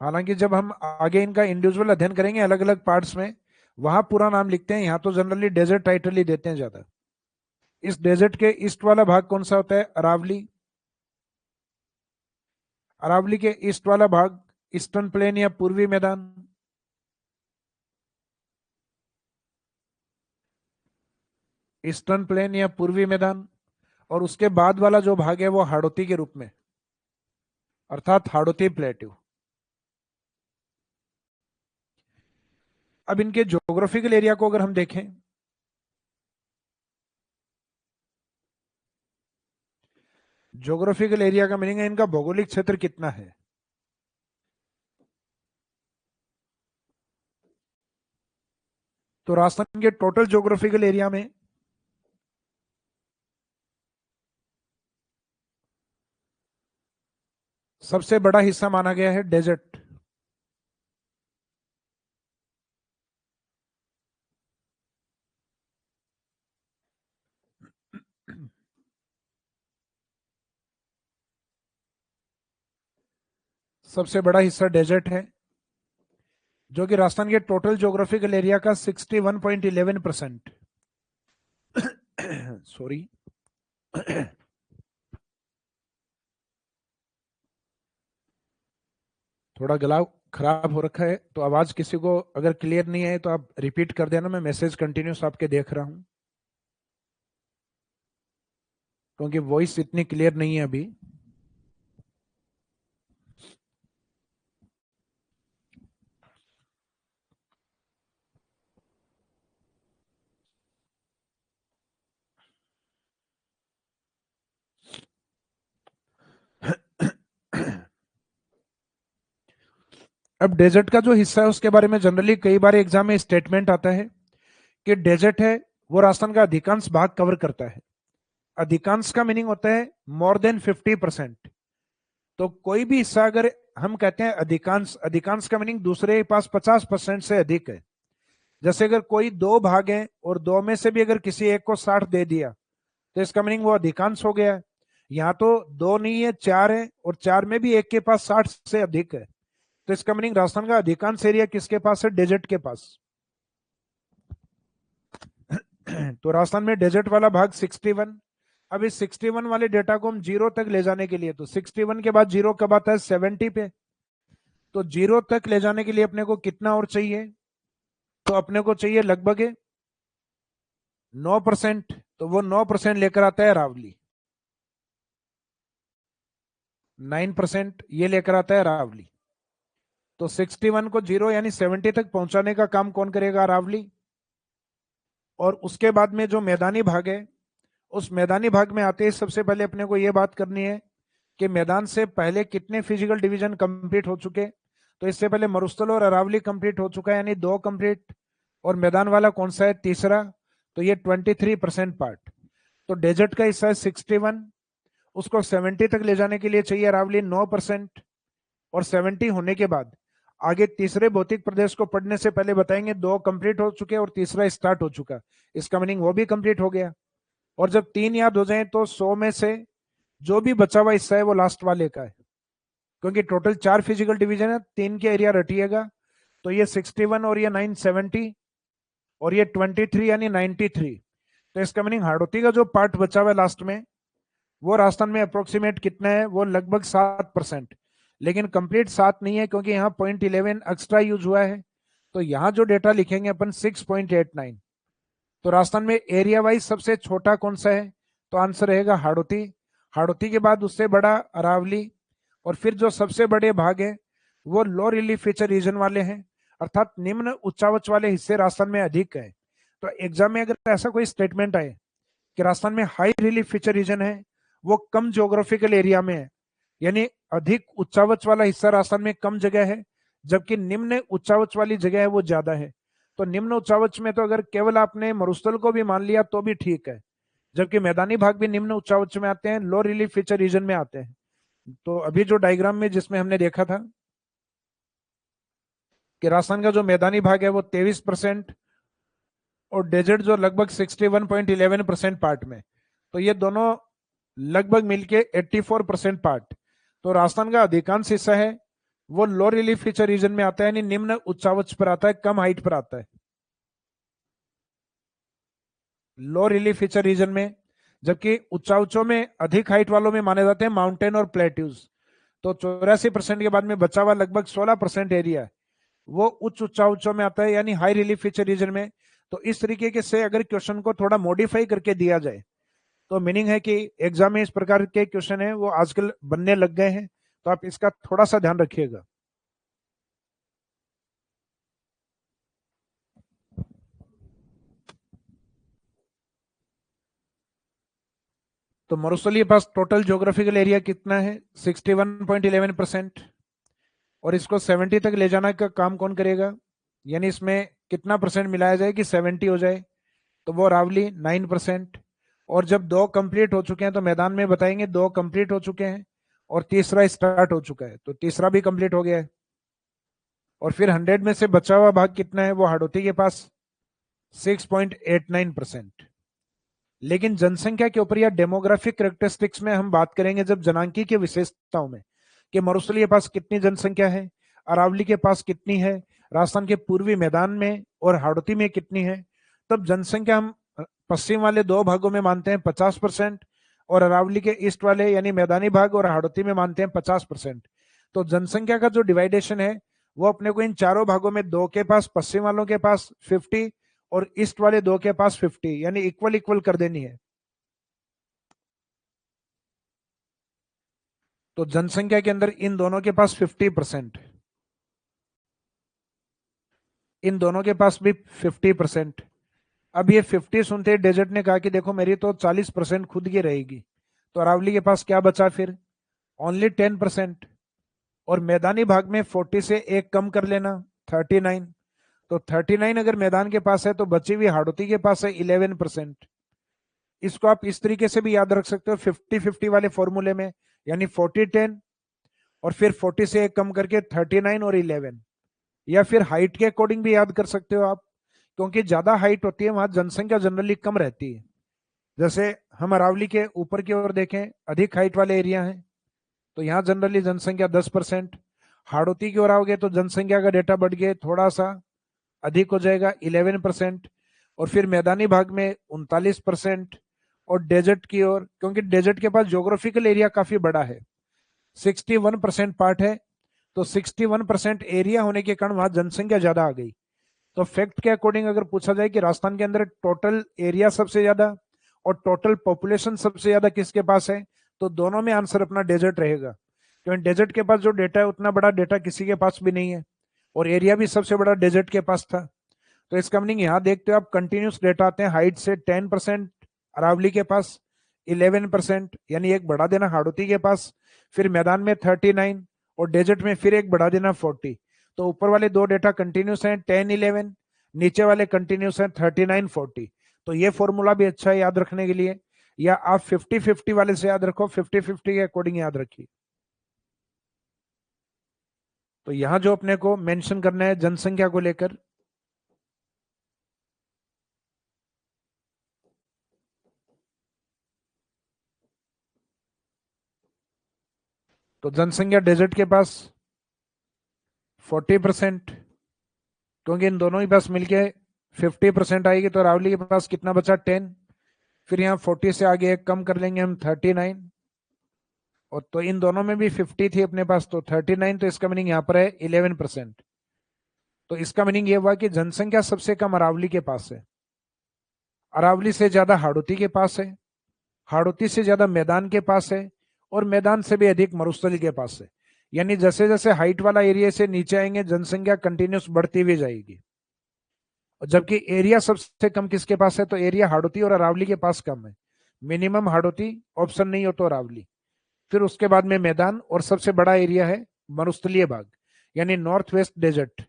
A: हालांकि जब हम आगे इनका इंडिविजुअल अध्ययन करेंगे अलग अलग पार्ट्स में, वहां पूरा नाम लिखते हैं, यहां तो जनरली डेजर्ट टाइटल ही देते हैं ज्यादा। इस डेजर्ट के ईस्ट वाला भाग कौन सा होता है? अरावली। अरावली के ईस्ट वाला भाग ईस्टर्न प्लेन या पूर्वी मैदान। ईस्टर्न प्लेन या पूर्वी मैदान। और उसके बाद वाला जो भाग है वो हाड़ौती के रूप में, अर्थात हाड़ौती प्लेट्यू। अब इनके ज्योग्राफिकल एरिया को अगर हम देखें, ज्योग्राफिकल एरिया का मीनिंग है इनका भौगोलिक क्षेत्र कितना है। तो राजस्थान के टोटल ज्योग्राफिकल एरिया में सबसे बड़ा हिस्सा माना गया है डेजर्ट। सबसे बड़ा हिस्सा डेजर्ट है, जो कि राजस्थान के टोटल ज्योग्राफिकल एरिया का 61.11%। सॉरी। थोड़ा गला खराब हो रखा है, तो आवाज किसी को अगर क्लियर नहीं है तो आप रिपीट कर देना, मैं मैसेज कंटिन्यूस आपके देख रहा हूं, क्योंकि वॉइस इतनी क्लियर नहीं है अभी। अब डेजर्ट का जो हिस्सा है उसके बारे में जनरली कई बार एग्जाम में स्टेटमेंट आता है कि डेजर्ट है वो राजस्थान का अधिकांश भाग कवर करता है। अधिकांश का मीनिंग होता है मोर देन 50%। तो कोई भी हिस्सा अगर हम कहते हैं अधिकांश, अधिकांश का मीनिंग दूसरे के पास 50% से अधिक है। जैसे अगर कोई दो भाग है और दो में से भी अगर किसी एक को 60 दे दिया तो इसका मीनिंग वो अधिकांश हो गया। यहाँ तो दो नहीं है, चार है, और चार में भी एक के पास 60 से अधिक है, तो इसका मीनिंग राजस्थान का अधिकांश एरिया किसके पास है? डेजर्ट के पास। तो राजस्थान में डेजर्ट वाला भाग 61। अब इस 61 वाले डेटा को हम जीरो तक ले जाने के लिए, तो 61 के बाद जीरो कब आता है? 70 पे। तो जीरो तक ले जाने के लिए अपने को कितना और चाहिए? तो अपने को चाहिए लगभग 9%। तो वो 9% लेकर आता है अरावली। 9% ये लेकर आता है अरावली। तो 61 को जीरो यानी 70 तक पहुंचाने का काम कौन करेगा? अरावली। और उसके बाद में जो मैदानी भाग है, उस मैदानी भाग में आते ही सबसे पहले अपने को यह बात करनी है कि मैदान से पहले कितने फिजिकल डिवीजन कंप्लीट हो चुके। तो इससे पहले मरुस्थल और अरावली कंप्लीट हो चुका है, यानी 2 कंप्लीट। और मैदान वाला कौन सा है? तीसरा। तो ये 23% पार्ट। तो डेजर्ट का हिस्सा है 61, उसको 70 तक ले जाने के लिए चाहिए अरावली 9%। और 70 होने के बाद आगे तीसरे भौतिक प्रदेश को पढ़ने से पहले बताएंगे 2 कंप्लीट हो चुके और तीसरा स्टार्ट हो चुका, इसका मीनिंग वो भी कंप्लीट हो गया। और जब 3 याद हो जाए तो 100 में से जो भी बचा हुआ हिस्सा है वो लास्ट वाले का है, क्योंकि टोटल 4 फिजिकल डिवीजन है, 3 के एरिया रटिएगा। तो ये 61 और ये 970 और ये 23 यानी 93। तो इसका मीनिंग हाड़ौती का जो पार्ट बचा हुआ है लास्ट में, वो राजस्थान में अप्रोक्सीमेट कितना है? वो लगभग 7%। लेकिन कंप्लीट 7 नहीं है, क्योंकि यहाँ 0.11 एक्स्ट्रा यूज हुआ है। तो यहाँ जो डेटा लिखेंगे अपन 6.89। तो राजस्थान में एरिया वाइज सबसे छोटा कौन सा है? तो आंसर रहेगा हाड़ौती। हाड़ौती के बाद उससे बड़ा अरावली, और फिर जो सबसे बड़े भाग है वो लो रिलीफ फीचर रीजन वाले हैं, अर्थात निम्न उच्चावच वाले हिस्से राजस्थान में अधिक है। तो एग्जाम में अगर ऐसा कोई स्टेटमेंट आए कि राजस्थान में हाई रिलीफ फीचर रीजन है, वो कम ज्योग्राफिकल एरिया में है, यानी अधिक उच्चावच वाला हिस्सा राजस्थान में कम जगह है, जबकि निम्न उच्चावच वाली जगह है वो ज्यादा है। तो निम्न उच्चावच में तो अगर केवल आपने मरुस्थल को भी मान लिया तो भी ठीक है, जबकि मैदानी भाग भी निम्न उच्चावच में आते हैं, लो रिलीफ फीचर रीजन में आते हैं। तो अभी जो डायग्राम में जिसमें हमने देखा था कि राजस्थान का जो मैदानी भाग है वो 23% और डेजर्ट जो लगभग 61.11% पार्ट में, तो ये दोनों लगभग मिलके 84% पार्ट। तो राजस्थान का अधिकांश हिस्सा है वो लो रिलीफ फीचर रीजन में आता है, यानी निम्न उच्चावच पर आता है, कम हाइट पर आता है। लो रिलीफ फीचर रीजन में, जबकि उच्चावचों में अधिक हाइट वालों में माने जाते हैं माउंटेन और प्लेट्यूज। तो 84% के बाद में बचा हुआ लगभग 16% एरिया है वो उच्च उच्चावचों में आता है, यानी हाई रिलीफ फीचर रीजन में। तो इस तरीके के से अगर क्वेश्चन को थोड़ा मॉडिफाई करके दिया जाए तो मीनिंग है कि एग्जाम में इस प्रकार के क्वेश्चन है वो आजकल बनने लग गए हैं, तो आप इसका थोड़ा सा ध्यान रखिएगा। तो मरुस्थल के पास टोटल ज्योग्राफिकल एरिया कितना है? 61.11%। और इसको 70 तक ले जाने का काम कौन करेगा? यानी इसमें कितना परसेंट मिलाया जाए कि 70 हो जाए? तो वो रावली 9%। और जब 2 कंप्लीट हो चुके हैं तो मैदान में बताएंगे 2 कंप्लीट हो चुके हैं और तीसरा स्टार्ट हो चुका है, तो तीसरा भी कंप्लीट हो गया है। और फिर 100 में से बचा हुआ भाग कितना है? वो हाड़ौती के पास 6.89%। लेकिन जनसंख्या के ऊपर या डेमोग्राफिक करेक्टरिस्टिक्स में हम बात करेंगे जब जनांकी की विशेषताओं में, कि मरुस्थल के पास कितनी जनसंख्या है, अरावली के पास कितनी है, राजस्थान के पूर्वी मैदान में और हाड़ौती में कितनी है, तब जनसंख्या हम पश्चिम वाले 2 भागों में मानते हैं 50%, और अरावली के ईस्ट वाले यानी मैदानी भाग और हाड़ौती में मानते हैं 50%। तो जनसंख्या का जो डिवाइडेशन है वो अपने को इन चारों भागों में 2 के पास पश्चिम वालों के पास 50 और ईस्ट वाले 2 के पास 50, यानी इक्वल इक्वल कर देनी है। तो जनसंख्या के अंदर इन दोनों के पास 50%, इन दोनों के पास भी 50%। अब ये 50 सुनते ही डेजर्ट ने कहा कि देखो मेरी तो 40% खुद की रहेगी। तो अरावली के पास क्या बचा फिर? ओनली 10%। और मैदानी भाग में 40 से एक कम कर लेना, 39। तो 39 अगर मैदान के पास है तो बची हुई हाड़ौती के पास है 11%। इसको आप इस तरीके से भी याद रख सकते हो 50-50 वाले फॉर्मूले में, यानी 40-10 और फिर 40 से एक कम करके 39 और 11, या फिर हाइट के अकॉर्डिंग भी याद कर सकते हो आप, क्योंकि ज्यादा हाइट होती है वहां जनसंख्या जनरली कम रहती है। जैसे हम अरावली के ऊपर की ओर देखें, अधिक हाइट वाले एरिया हैं, तो यहाँ जनरली जनसंख्या 10%। हाड़ौती की ओर आओगे तो जनसंख्या का डेटा बढ़ गया, थोड़ा सा अधिक हो जाएगा 11%, और फिर मैदानी भाग में 39%, और डेजर्ट की ओर, क्योंकि डेजर्ट के पास ज्योग्राफिकल एरिया काफी बड़ा है, 61% पार्ट है, तो 61% एरिया होने के कारण वहां जनसंख्या ज्यादा आ गई। तो फैक्ट के अकॉर्डिंग अगर पूछा जाए कि राजस्थान के अंदर टोटल एरिया सबसे ज्यादा और टोटल पॉपुलेशन सबसे ज्यादा किसके पास है, तो दोनों में आंसर अपना डेजर्ट रहेगा, क्योंकि डेजर्ट के पास जो डेटा है उतना बड़ा डेटा किसी के पास भी नहीं है, और एरिया भी सबसे बड़ा डेजर्ट के पास था। तो इसका मीनिंग यहाँ देखते हो आप, कंटिन्यूस डेटा आते हैं, हाइट से 10% अरावली के पास, 11% यानी एक बढ़ा देना हाड़ौती के पास, फिर मैदान में 39 और डेजर्ट में फिर एक बढ़ा देना 40। तो ऊपर वाले दो डेटा कंटिन्यूस हैं 10-11, नीचे वाले कंटिन्यूस हैं 39-40। तो ये फॉर्मूला भी अच्छा है याद रखने के लिए, या आप 50-50 वाले से याद रखो, 50-50 के अकॉर्डिंग याद रखिए। तो यहां जो अपने को मेंशन करना है जनसंख्या को लेकर, तो जनसंख्या डेजर्ट के पास 40%, क्योंकि इन दोनों के पास मिलके 50% आएगी, तो रावली के पास कितना बचा 10, फिर यहाँ 40 से आगे एक कम कर लेंगे हम 39, और तो इन दोनों में भी 50 थी अपने पास, तो 39, तो इसका मीनिंग यहाँ पर है 11%। तो इसका मीनिंग ये हुआ कि जनसंख्या सबसे कम अरावली के पास है, अरावली से ज्यादा हाड़ौती के पास है, हाड़ौती से ज्यादा मैदान के पास है, और मैदान से भी अधिक मरुस्थली के पास है। यानी जैसे जैसे हाइट वाला एरिया से नीचे आएंगे जनसंख्या कंटिन्यूस बढ़ती हुई जाएगी, और जबकि एरिया सबसे कम किसके पास है, तो एरिया हाड़ौती और अरावली के पास कम है, मिनिमम हाड़ौती, ऑप्शन नहीं हो तो अरावली, फिर उसके बाद में मैदान, और सबसे बड़ा एरिया है मरुस्थलीय भाग, यानी नॉर्थ वेस्ट डेजर्ट।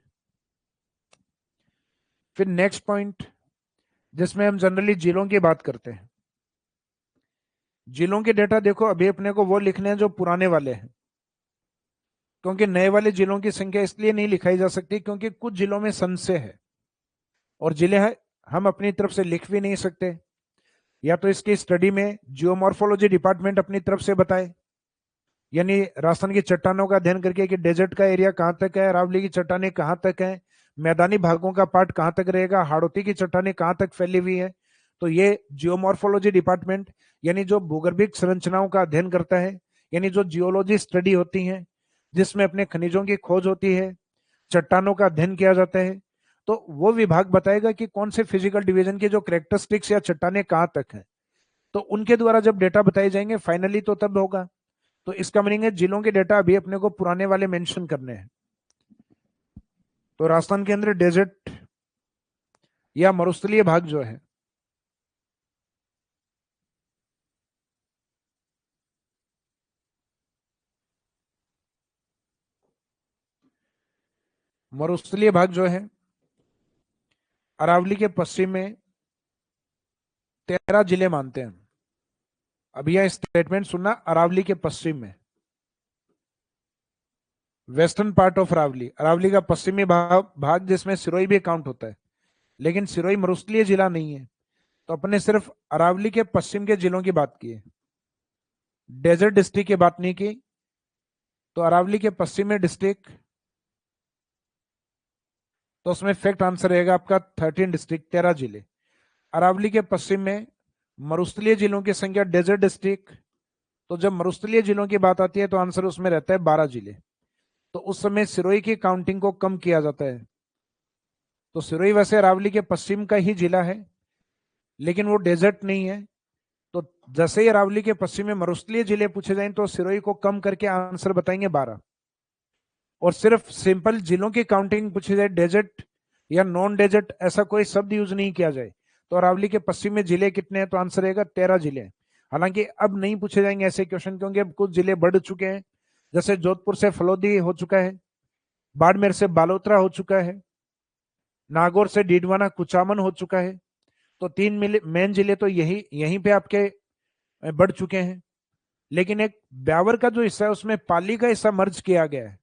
A: फिर नेक्स्ट पॉइंट जिसमें हम जनरली जिलों की बात करते हैं, जिलों के डेटा देखो अभी अपने को वो लिखने हैं जो पुराने वाले हैं, क्योंकि नए वाले जिलों की संख्या इसलिए नहीं लिखाई जा सकती क्योंकि कुछ जिलों में संशय है, और जिले है हम अपनी तरफ से लिख भी नहीं सकते, या तो इसकी स्टडी में जियोमॉर्फोलॉजी डिपार्टमेंट अपनी तरफ से बताए, यानी राजस्थान की चट्टानों का अध्ययन करके कि डेजर्ट का एरिया कहाँ तक है, अरावली की चट्टानें कहाँ तक है, मैदानी भागों का पार्ट कहाँ तक रहेगा, हाड़ौती की चट्टानें कहाँ तक फैली हुई है। तो ये जियोमॉर्फोलॉजी डिपार्टमेंट, यानी जो भूगर्भिक संरचनाओं का अध्ययन करता है, यानी जो जियोलॉजी स्टडी होती है, जिसमें अपने खनिजों की खोज होती है, चट्टानों का अध्ययन किया जाता है, तो वो विभाग बताएगा कि कौन से फिजिकल डिवीजन के जो कैरेक्टरिस्टिक्स या चट्टानें कहाँ तक है, तो उनके द्वारा जब डेटा बताए जाएंगे फाइनली तो तब होगा। तो इसका मीनिंग है जिलों के डेटा अभी अपने को पुराने वाले मेंशन करने हैं। तो राजस्थान के अंदर डेजर्ट या मरुस्थलीय भाग जो है, मरुस्थलीय भाग जो है अरावली के पश्चिम में 13 जिले मानते हैं। अब यह स्टेटमेंट सुनना, अरावली के पश्चिम में, western part of Aravalli, Aravalli का पश्चिमी भाग जिसमें सिरोही भी काउंट होता है, लेकिन सिरोही मरुस्थलीय जिला नहीं है, तो अपने सिर्फ अरावली के पश्चिम के जिलों की बात की है, डेजर्ट डिस्ट्रिक्ट की बात नहीं की। तो अरावली के पश्चिम में डिस्ट्रिक्ट, तो उसमें फैक्ट आंसर रहेगा आपका 13 डिस्ट्रिक्ट, 13 जिले। अरावली के पश्चिम में मरुस्थलीय जिलों की संख्या डेजर्ट डिस्ट्रिक्ट, तो जब मरुस्थलीय जिलों की बात आती है तो आंसर उसमें रहता है 12 जिले। तो उस समय सिरोही की काउंटिंग को कम किया जाता है, तो सिरोही वैसे अरावली के पश्चिम का ही जिला है, लेकिन वो डेजर्ट नहीं है। तो जैसे ही अरावली के पश्चिम में मरुस्थलीय जिले पूछे जाएं तो सिरोही को कम करके आंसर बताएंगे 12, और सिर्फ सिंपल जिलों की काउंटिंग पूछी जाए, डेजर्ट या नॉन डेजर्ट ऐसा कोई शब्द यूज नहीं किया जाए, तो अरावली के पश्चिम में जिले कितने हैं, तो आंसर रहेगा 13 जिले। हालांकि अब नहीं पूछे जाएंगे ऐसे क्वेश्चन, क्योंकि अब कुछ जिले बढ़ चुके हैं, जैसे जोधपुर से फलोदी हो चुका है, बाड़मेर से बालोतरा हो चुका है, नागौर से डीडवाना कुचामन हो चुका है। तो 3 मेन जिले तो यही यहीं पे आपके बढ़ चुके हैं। लेकिन एक ब्यावर का जो हिस्सा है उसमें पाली का हिस्सा मर्ज किया गया है।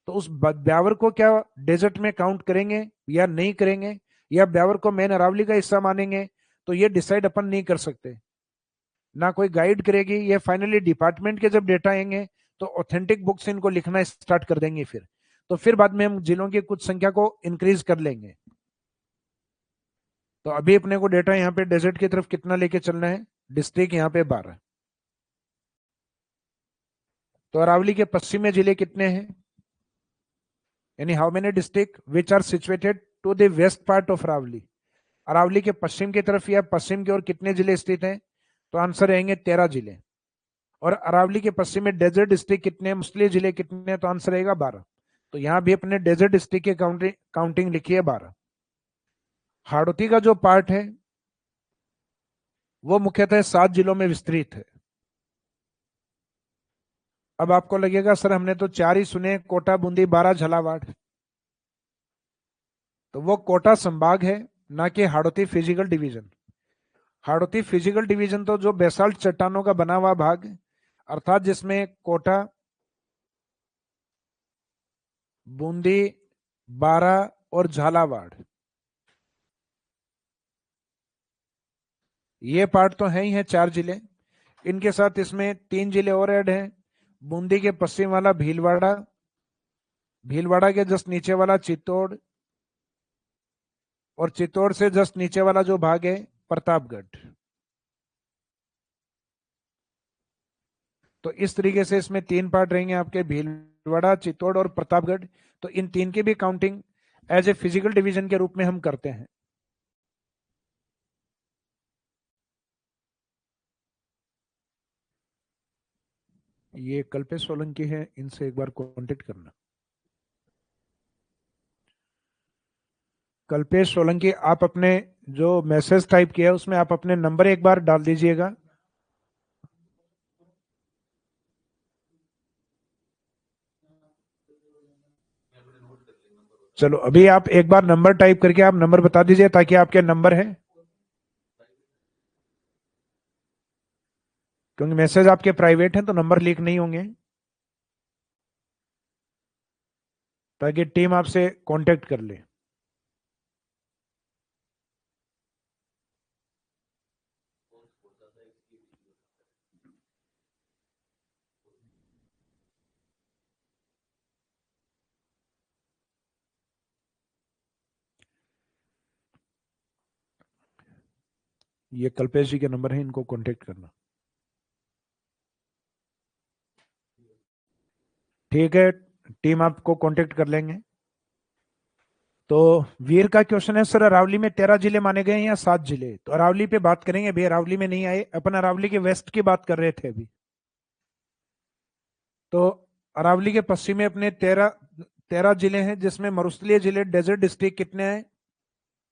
A: तो उस ब्यावर को क्या डेजर्ट में काउंट करेंगे या नहीं करेंगे, या ब्यावर को मेन अरावली का हिस्सा मानेंगे, तो ये डिसाइड अपन नहीं कर सकते, ना कोई गाइड करेगी। ये फाइनली डिपार्टमेंट के जब डेटा आएंगे तो ऑथेंटिक बुक्स इनको लिखना स्टार्ट कर देंगे। फिर बाद में हम जिलों की कुछ संख्या को इंक्रीज कर लेंगे। तो अभी अपने को डेटा यहाँ पे डेजर्ट की तरफ कितना लेके चलना है, डिस्ट्रिक्ट यहाँ पे 12। तो अरावली के पश्चिमी जिले कितने हैं, यानी how many district which are situated to the west part of Aravalli. Aravalli के पश्चिम की तरफ या पश्चिम की ओर कितने जिले स्थित हैं, तो आंसर रहेंगे 13 जिले। और अरावली के पश्चिम में डेजर्ट डिस्ट्रिक्ट कितने, मुस्लिम जिले कितने, तो आंसर रहेगा 12। तो यहां भी अपने डेजर्ट डिस्ट्रिक्ट की काउंटिंग लिखी है 12। हाड़ौती का जो पार्ट है वो मुख्यतः 7 जिलों में विस्तृत है। अब आपको लगेगा सर हमने तो 4 ही सुने, कोटा, बूंदी, बारा, झालावाड़। तो वो कोटा संभाग है, ना कि Hadoti physical division. Hadoti physical division तो जो बेसाल्ट चट्टानों का बना हुआ भाग, अर्थात जिसमें कोटा, बूंदी, बारा और झालावाड़, ये पार्ट तो है ही है 4 जिले। इनके साथ इसमें 3 जिले और ऐड हैं। बूंदी के पश्चिम वाला भीलवाड़ा, भीलवाड़ा के जस्ट नीचे वाला चित्तौड़, और चित्तौड़ से जस्ट नीचे वाला जो भाग है प्रतापगढ़। तो इस तरीके से इसमें 3 पार्ट रहेंगे आपके, भीलवाड़ा, चित्तौड़ और प्रतापगढ़। तो इन 3 की भी counting as a physical division के रूप में हम करते हैं। ये कल्पेश सोलंकी है, इनसे एक बार कांटेक्ट करना। कल्पेश सोलंकी, आप अपने जो मैसेज टाइप किया है उसमें आप अपने नंबर एक बार डाल दीजिएगा। चलो अभी आप एक बार नंबर टाइप करके आप नंबर बता दीजिए ताकि आपके नंबर है, क्योंकि मैसेज आपके प्राइवेट हैं तो नंबर लीक नहीं होंगे, ताकि टीम आपसे कांटेक्ट कर ले। ये कल्पेश जी के नंबर है, इनको कांटेक्ट करना। ठीक है, टीम आपको कांटेक्ट कर लेंगे। तो वीर का क्वेश्चन है सर, अरावली में 13 जिले माने गए हैं या 7 जिले। तो अरावली पे बात करेंगे, अभी अरावली में नहीं आए अपन, अरावली के वेस्ट की बात कर रहे थे अभी। तो अरावली के पश्चिम में अपने 13 जिले हैं, जिसमें मरुस्थलीय जिले डेजर्ट डिस्ट्रिक्ट कितने हैं,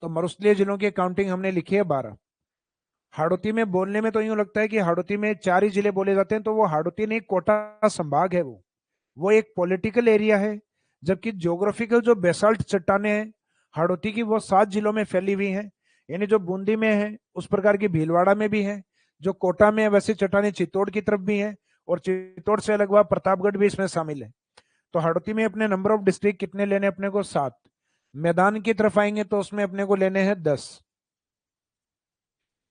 A: तो मरुस्थलीय जिलों की काउंटिंग हमने लिखी है 12। हाड़ौती में बोलने में तो यूं लगता है कि हाड़ौती में 4 ही जिले बोले जाते हैं, तो वो हाड़ौती नहीं, कोटा संभाग है वो एक पॉलिटिकल एरिया है। जबकि ज्योग्राफिकल जो बेसाल्ट चट्टाने हैं हाड़ौती की, वो 7 जिलों में फैली हुई हैं। यानी जो बूंदी में है उस प्रकार की भीलवाड़ा में भी है, जो कोटा में है वैसे चट्टाने चित्तौड़ की तरफ भी है, और चित्तौड़ से अलग हुआ प्रतापगढ़ भी इसमें शामिल है। तो हाड़ौती में अपने नंबर ऑफ डिस्ट्रिक्ट कितने लेने, अपने को 7। मैदान की तरफ आएंगे तो उसमें अपने को लेने हैं 10।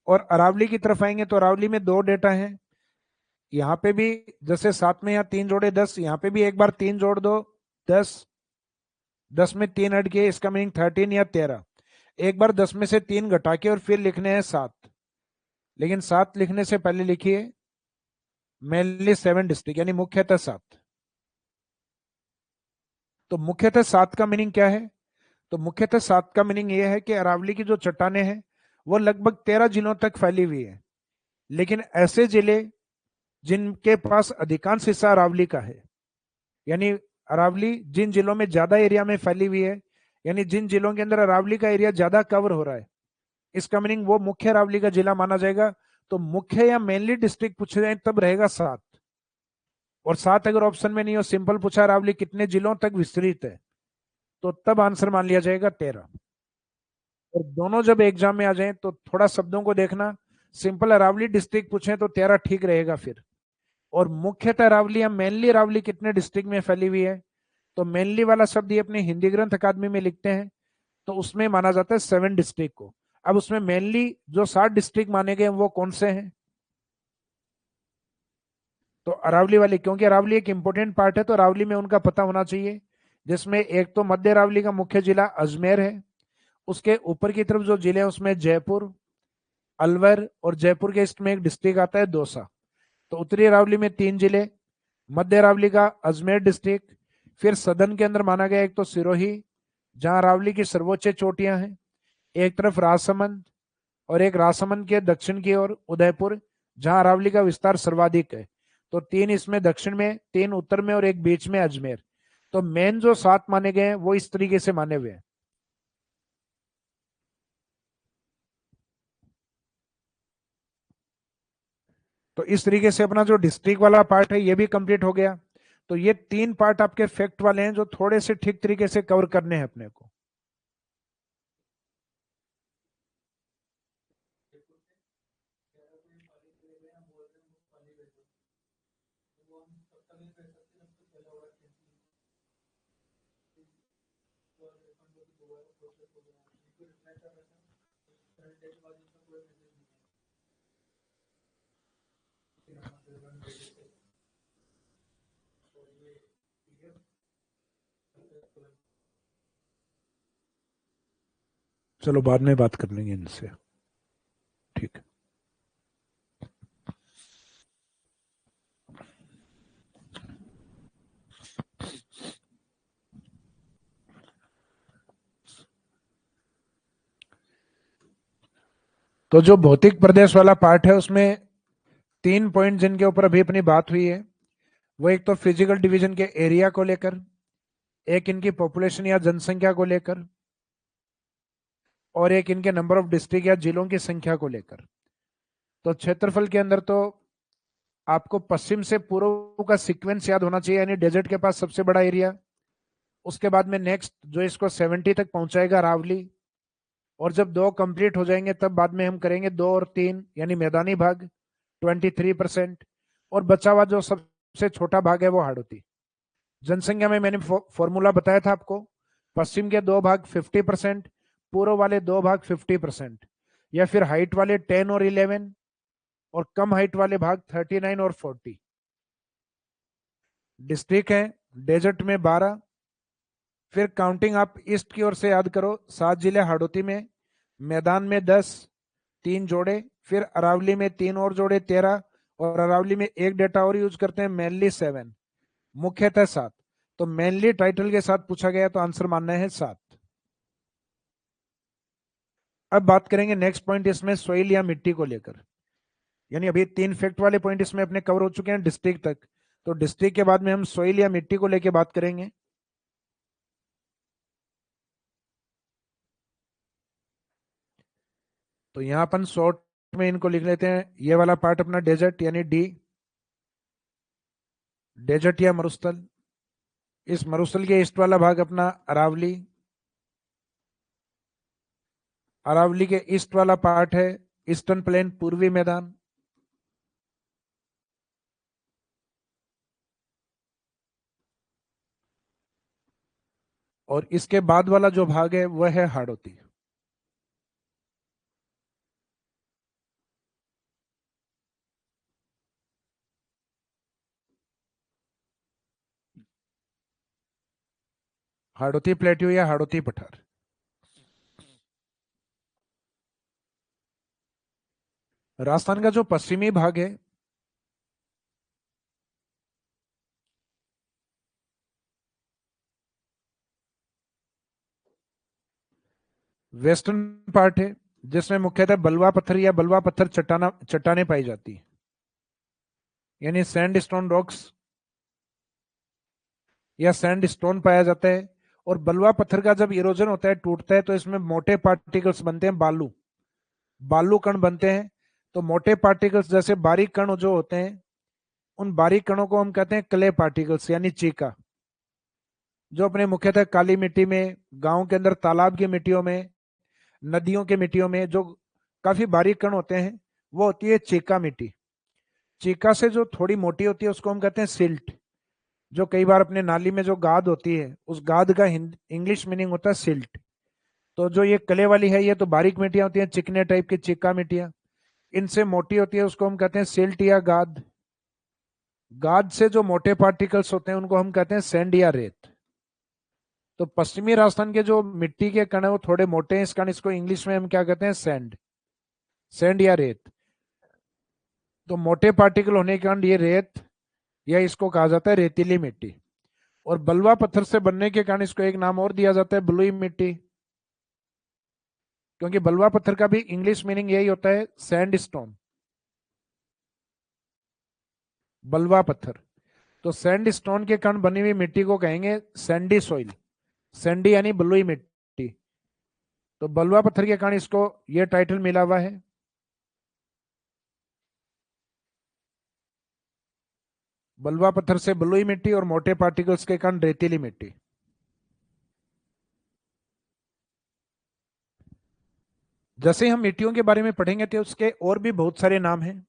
A: और अरावली की तरफ आएंगे तो अरावली में 2 डेटा हैं। यहाँ पे भी जैसे 7 में यहाँ 3 जोड़े 10, यहाँ पे भी एक बार 3 जोड़ दो 10, 10 में 3 हट गए, इसका मीनिंग 13 या 13। एक बार 10 में से 3 घटा के और फिर लिखने हैं 7। लेकिन 7 लिखने से पहले लिखिए मेनली 7 डिस्ट्रिक्ट, यानी मुख्यतः 7। तो मुख्यतः 7 का मीनिंग क्या है, तो मुख्यतः 7 का मीनिंग यह है कि अरावली की जो चट्टाने हैं वो लगभग 13 जिलों तक फैली हुई है। लेकिन ऐसे जिले जिनके पास अधिकांश हिस्सा अरावली का है, यानी अरावली जिन जिलों में ज्यादा एरिया में फैली हुई है, यानी जिन जिलों के अंदर अरावली का एरिया ज्यादा कवर हो रहा है, इसका मीनिंग वो मुख्य अरावली का जिला माना जाएगा। तो मुख्य या मेनली डिस्ट्रिक्ट पूछे जाए तब रहेगा 7। और 7 अगर ऑप्शन में नहीं हो, सिंपल पूछा अरावली कितने जिलों तक विस्तृत है, तो तब आंसर मान लिया जाएगा 13। और दोनों जब एग्जाम में आ जाएं तो थोड़ा शब्दों को देखना। सिंपल अरावली डिस्ट्रिक्ट पूछे तो 13 ठीक रहेगा फिर। और मुख्यतः अरावली या मेनली अरावली कितने डिस्ट्रिक्ट में फैली हुई है, तो मेनली वाला शब्द ये अपने हिंदी ग्रंथ अकादमी में लिखते हैं, तो उसमें माना जाता है 7 डिस्ट्रिक्ट को। अब उसमें मेनली जो 7 डिस्ट्रिक्ट माने गए वो कौन से हैं, तो अरावली वाली, क्योंकि अरावली एक इंपॉर्टेंट पार्ट है तो अरावली में उनका पता होना चाहिए। जिसमें एक तो मध्य अरावली का मुख्य जिला अजमेर है, उसके ऊपर की तरफ जो जिले हैं उसमें जयपुर, अलवर और जयपुर के ईस्ट में एक डिस्ट्रिक्ट आता है दौसा। तो उत्तरी अरावली में 3 जिले, मध्य अरावली का अजमेर डिस्ट्रिक्ट, फिर सदन के अंदर माना गया एक तो सिरोही जहां अरावली की सर्वोच्च चोटियां हैं, एक तरफ राजसमंद, और एक राजसमंद के दक्षिण की ओर उदयपुर जहां अरावली का विस्तार सर्वाधिक है। तो 3 इसमें दक्षिण में, 3 उत्तर में और एक बीच में अजमेर। तो मेन जो 7 माने गए हैं वो इस तरीके से माने हुए हैं। तो इस तरीके से अपना जो डिस्ट्रिक्ट वाला पार्ट है ये भी कंप्लीट हो गया। तो ये 3 पार्ट आपके फैक्ट वाले हैं जो थोड़े से ठीक तरीके से कवर करने हैं अपने को। चलो बाद में बात कर लेंगे इनसे, ठीक है। तो जो भौतिक प्रदेश वाला पार्ट है उसमें 3 पॉइंट जिनके ऊपर अभी अपनी बात हुई है, वो एक तो फिजिकल डिवीजन के एरिया को लेकर, एक इनकी पॉपुलेशन या जनसंख्या को लेकर, और एक इनके नंबर ऑफ डिस्ट्रिक्ट या जिलों की संख्या को लेकर। तो क्षेत्रफल के अंदर तो आपको पश्चिम से पूर्व का सीक्वेंस याद होना चाहिए, यानी डेजर्ट के पास सबसे बड़ा एरिया, उसके बाद में नेक्स्ट जो इसको 70 तक पहुंचाएगा रावली, और जब 2 कंप्लीट हो जाएंगे तब बाद में हम करेंगे 2 और 3 यानी मैदानी भाग 23%, और बचा हुआ जो सबसे छोटा भाग है वो हाड़ौती। जनसंख्या में मैंने फॉर्मूला बताया था आपको, पश्चिम के 2 भाग 50%, पूर्व वाले 2 भाग 50%, या फिर हाइट वाले 10 और 11, और कम हाइट वाले भाग 39 और 40। डिस्ट्रिक्ट है डेजर्ट में 12, फिर काउंटिंग आप ईस्ट की ओर से याद करो, 7 जिले हाड़ौती में, मैदान में 10, 3 जोड़े, फिर अरावली में 3 और जोड़े 13, और अरावली में एक डेटा और यूज करते हैं मेनली 7, मुख्यतः 7। तो मेनली टाइटल के साथ पूछा गया तो आंसर मानना है 7। अब बात करेंगे नेक्स्ट पॉइंट इसमें सोइल या मिट्टी को लेकर, यानी अभी 3 फैक्ट वाले पॉइंट इसमें अपने कवर हो चुके हैं डिस्ट्रिक्ट तक। तो डिस्ट्रिक्ट के बाद में हम सोइल या मिट्टी को लेकर बात करेंगे। तो यहां अपन शॉर्ट में इनको लिख लेते हैं, ये वाला पार्ट अपना डेजर्ट यानी डी, डेजर्ट या मरुस्थल। इस मरुस्थल के ईस्ट वाला भाग अपना अरावली, अरावली के ईस्ट वाला पार्ट है ईस्टर्न प्लेन पूर्वी मैदान, और इसके बाद वाला जो भाग है वह है हाड़ौती। हाड़ौती प्लेट्यू या हाड़ौती पठार। राजस्थान का जो पश्चिमी भाग है वेस्टर्न पार्ट है, जिसमें मुख्यतः बलुआ पत्थर या बलुआ पत्थर चट्टाने पाई जाती है, यानी सैंड स्टोन रॉक्स या सैंड स्टोन पाया जाता है। और बलुआ पत्थर का जब इरोजन होता है, टूटता है, तो इसमें मोटे पार्टिकल्स बनते हैं, बालू बालू कण बनते हैं। तो मोटे पार्टिकल्स जैसे बारीक कण जो होते हैं, उन बारीक कणों को हम कहते हैं क्ले पार्टिकल्स यानी चीका, जो अपने मुख्यतः काली मिट्टी में, गांव के अंदर तालाब की मिट्टियों में, नदियों के मिट्टियों में जो काफी बारीक कण होते हैं वो होती है चीका मिट्टी। चीका से जो थोड़ी मोटी होती है उसको हम कहते हैं सिल्ट। जो कई बार अपने नाली में जो गाद होती है उस गाद का इंग्लिश मीनिंग होता है सिल्ट। तो जो ये कले वाली है ये तो बारीक मिट्टियां होती हैं, चिकने टाइप की चीका मिट्टियां। इनसे मोटी होती है उसको हम कहते हैं सिल्ट या गाद। गाद से जो मोटे पार्टिकल्स होते हैं उनको हम कहते हैं सैंड या रेत। तो पश्चिमी राजस्थान के जो मिट्टी के कण है वो थोड़े मोटे हैं, इस कारण इसको इंग्लिश में हम क्या कहते हैं सैंड, सैंड या रेत। तो मोटे पार्टिकल होने के कारण ये रेत या इसको कहा जाता है रेतीली मिट्टी। और बलुआ पत्थर से बनने के कारण इसको एक नाम और दिया जाता है बलुई मिट्टी, क्योंकि बलुआ पत्थर का भी इंग्लिश मीनिंग यही होता है सैंड स्टोन, बलुआ पत्थर। तो सैंड स्टोन के कारण बनी हुई मिट्टी को कहेंगे सैंडी सॉइल, सैंडी यानी बलुई मिट्टी। तो बलुआ पत्थर के कारण इसको ये टाइटल मिला हुआ है। बलुआ पत्थर से बलुई मिट्टी और मोटे पार्टिकल्स के कारण रेतीली मिट्टी। जैसे हम मिट्टियों के बारे में पढ़ेंगे तो उसके और भी बहुत सारे नाम हैं,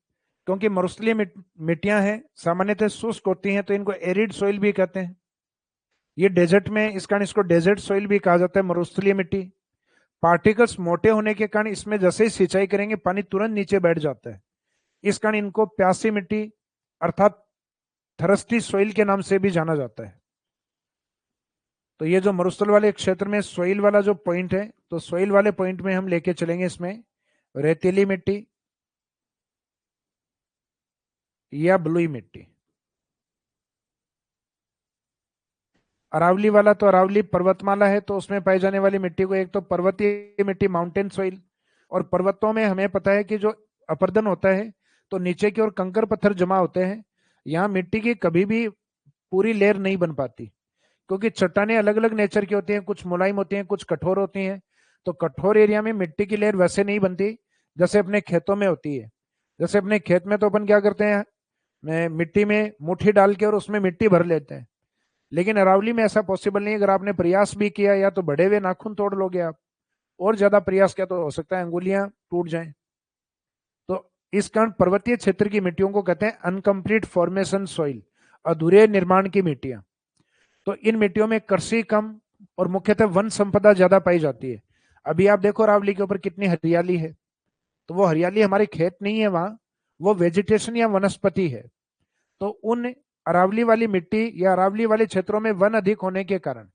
A: क्योंकि मरुस्थलीय मिट्टियां हैं सामान्यतः शुष्क होती हैं तो इनको एरिड सॉइल भी कहते हैं। ये डेजर्ट में इस कारण इसको डेजर्ट सॉइल भी कहा जाता है मरुस्थलीय मिट्टी। पार्टिकल्स मोटे होने के कारण इसमें जैसे ही सिंचाई करेंगे पानी तुरंत नीचे बैठ जाता है, इस कारण इनको प्यासी मिट्टी अर्थात थरस्टी सॉइल के नाम से भी जाना जाता है। तो ये जो मरुस्थल वाले क्षेत्र में सॉइल वाला जो पॉइंट है, तो सॉइल वाले पॉइंट में हम लेके चलेंगे इसमें रेतीली मिट्टी या बलुई मिट्टी। अरावली वाला, तो अरावली पर्वतमाला है तो उसमें पाई जाने वाली मिट्टी को एक तो पर्वतीय मिट्टी माउंटेन सॉइल। और पर्वतों में हमें पता है कि जो अपरदन होता है तो नीचे की ओर कंकर पत्थर जमा होते हैं, यहाँ मिट्टी की कभी भी पूरी लेयर नहीं बन पाती, क्योंकि चट्टानें अलग अलग नेचर की होती हैं, कुछ मुलायम होती हैं कुछ कठोर होती हैं। तो कठोर एरिया में मिट्टी की लेयर वैसे नहीं बनती जैसे अपने खेतों में होती है। जैसे अपने खेत में तो अपन क्या करते हैं, मिट्टी में मुट्ठी डाल के और उसमें मिट्टी भर लेते हैं, लेकिन अरावली में ऐसा पॉसिबल नहीं है। अगर आपने प्रयास भी किया या तो बड़े हुए नाखून तोड़ लोगे आप, और ज्यादा प्रयास किया तो हो सकता है अंगुलियां टूट जाएं। तो इस कारण पर्वतीय क्षेत्र की मिट्टियों को कहते हैं अनकंप्लीट फॉर्मेशन सॉइल, अधूरे निर्माण की मिट्टियां। तो इन मिट्टियों में कृषि कम और मुख्यतः वन संपदा ज्यादा पाई जाती है। अभी आप देखो अरावली के ऊपर कितनी हरियाली है, तो वो हरियाली हमारे खेत नहीं है वहां, वो वेजिटेशन या वनस्पति है। तो उन अरावली वाली मिट्टी या अरावली वाले क्षेत्रों में वन अधिक होने के कारण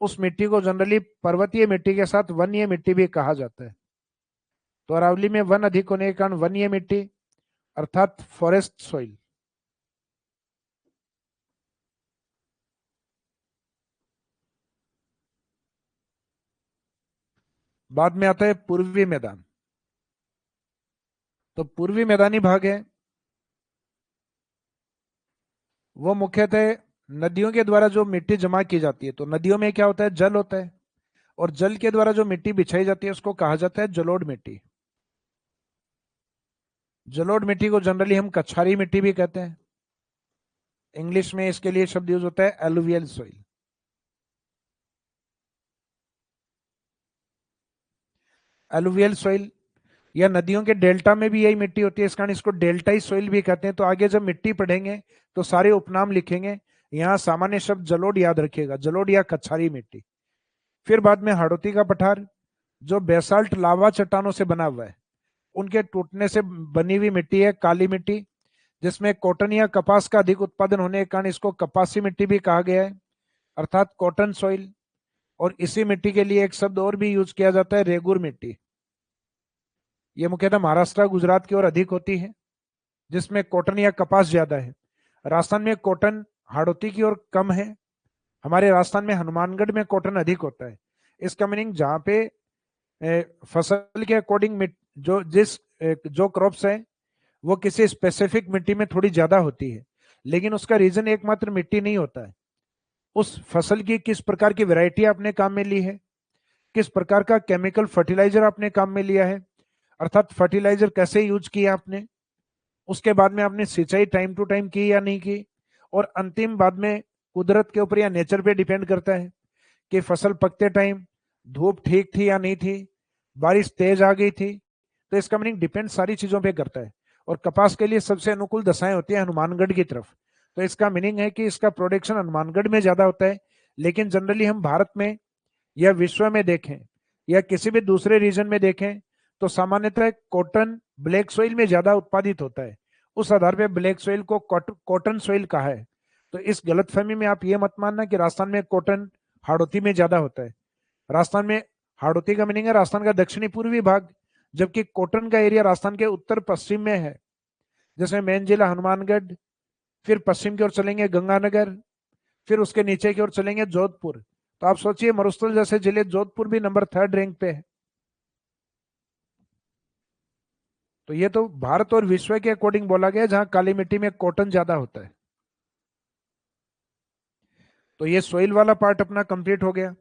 A: उस मिट्टी को जनरली पर्वतीय मिट्टी के साथ वन्य मिट्टी भी कहा जाता है। तो अरावली में वन अधिक होने के कारण वन्य मिट्टी अर्थात फॉरेस्ट सॉइल। बाद में आता है पूर्वी मैदान। तो पूर्वी मैदानी भाग है वो मुख्यतः नदियों के द्वारा जो मिट्टी जमा की जाती है। तो नदियों में क्या होता है, जल होता है, और जल के द्वारा जो मिट्टी बिछाई जाती है उसको कहा जाता है जलोढ़ मिट्टी। जलोढ़ मिट्टी को जनरली हम कछारी मिट्टी भी कहते हैं। इंग्लिश में इसके लिए शब्द यूज होता है एलुवियल सॉइल। एलुवियल सॉइल या नदियों के डेल्टा में भी यही मिट्टी होती है, इस कारण इसको डेल्टाई सॉइल भी कहते हैं। तो आगे जब मिट्टी पढ़ेंगे तो सारे उपनाम लिखेंगे, यहाँ सामान्य शब्द जलोढ़ याद रखिएगा, जलोढ़ या कछारी मिट्टी। फिर बाद में हाड़ौती का पठार जो बेसाल्ट लावा चट्टानों से बना हुआ है, उनके टूटने से बनी हुई मिट्टी है काली मिट्टी, जिसमें कॉटन या कपास का अधिक उत्पादन होने के कारण इसको कपासी मिट्टी भी कहा गया है अर्थात कॉटन सॉइल। और इसी मिट्टी के लिए एक शब्द और भी यूज किया जाता है रेगुर मिट्टी। ये मुख्यतः महाराष्ट्र गुजरात की ओर अधिक होती है जिसमें कॉटन या कपास ज्यादा है। राजस्थान में कॉटन हाड़ौती की ओर कम है, हमारे राजस्थान में हनुमानगढ़ में कॉटन अधिक होता है। इसका मीनिंग जहाँ पे फसल के अकॉर्डिंग जो क्रॉप्स है वो किसी स्पेसिफिक मिट्टी में थोड़ी ज्यादा होती है, लेकिन उसका रीजन एकमात्र मिट्टी नहीं होता है। उस फसल की किस प्रकार की वैरायटी आपने काम में ली है, किस प्रकार का केमिकल फर्टिलाइजर आपने काम में लिया है, अर्थात फर्टिलाइजर कैसे यूज किया आपने, उसके बाद में आपने सिंचाई टाइम टू टाइम की या नहीं की, और अंतिम बाद में कुदरत के ऊपर या नेचर पे डिपेंड करता है कि फसल पकते टाइम धूप ठीक थी या नहीं थी, बारिश तेज आ गई थी, तो इसका मीनिंग डिपेंड सारी चीजों पे करता है। और कपास के लिए सबसे अनुकूल दशाएं होती है हनुमानगढ़ की तरफ, तो इसका मीनिंग है कि इसका प्रोडक्शन हनुमानगढ़ में ज्यादा होता है। लेकिन जनरली हम भारत में या विश्व में देखें या किसी भी दूसरे रीजन में देखें तो सामान्यतः कॉटन ब्लैक सोइल में ज्यादा उत्पादित होता है। उस आधार पर ब्लैक सोइल को कॉटन सोइल कहा है। तो इस गलतफहमी में आप ये मत मानना कि राजस्थान में कॉटन हाड़ौती में ज्यादा होता है। राजस्थान में हाड़ौती का मीनिंग है राजस्थान का दक्षिणी पूर्वी भाग, जबकि कॉटन का एरिया राजस्थान के उत्तर पश्चिम में है। जैसे मेन जिला हनुमानगढ़, फिर पश्चिम की ओर चलेंगे गंगानगर, फिर उसके नीचे की ओर चलेंगे जोधपुर। तो आप सोचिए मरुस्थल जैसे जिले, जोधपुर भी नंबर 3rd रैंक पे है। तो ये तो भारत और विश्व के अकॉर्डिंग बोला गया जहां काली मिट्टी में कॉटन ज्यादा होता है। तो ये सोइल वाला पार्ट अपना कंप्लीट हो गया।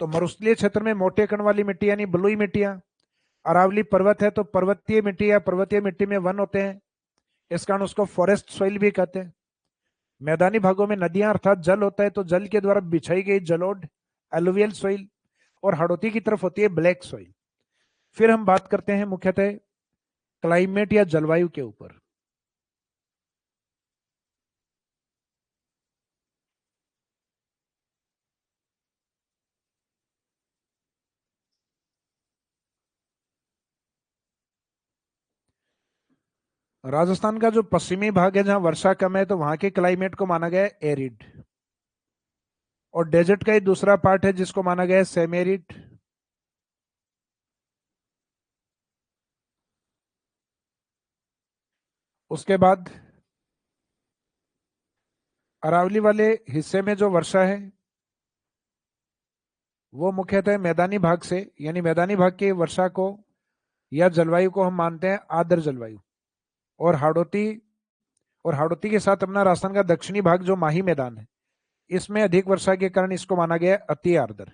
A: तो मरुस्थलीय क्षेत्र में मोटे कण वाली मिट्टी यानी बलुई मिट्टियां, अरावली पर्वत है तो पर्वतीय मिट्टी या पर्वतीय मिट्टी में वन होते हैं, इस कारण उसको फॉरेस्ट सोइल भी कहते हैं। मैदानी भागों में नदियां अर्थात जल होता है तो जल के द्वारा बिछाई गई जलोढ़ एलुवियल सोइल, और हाड़ौती की तरफ होती है ब्लैक सोइल। फिर हम बात करते हैं मुख्यतः क्लाइमेट या जलवायु के ऊपर। राजस्थान का जो पश्चिमी भाग है जहां वर्षा कम है तो वहां के क्लाइमेट को माना गया है एरिड, और डेजर्ट का ही दूसरा पार्ट है जिसको माना गया है सेमी एरिड। उसके बाद अरावली वाले हिस्से में जो वर्षा है वो मुख्यतः मैदानी भाग से, यानी मैदानी भाग की वर्षा को या जलवायु को हम मानते हैं आर्द्र जलवायु। और हाड़ौती के साथ अपना राजस्थान का दक्षिणी भाग जो माही मैदान है, इसमें अधिक वर्षा के कारण इसको माना गया है अति आर्द्र।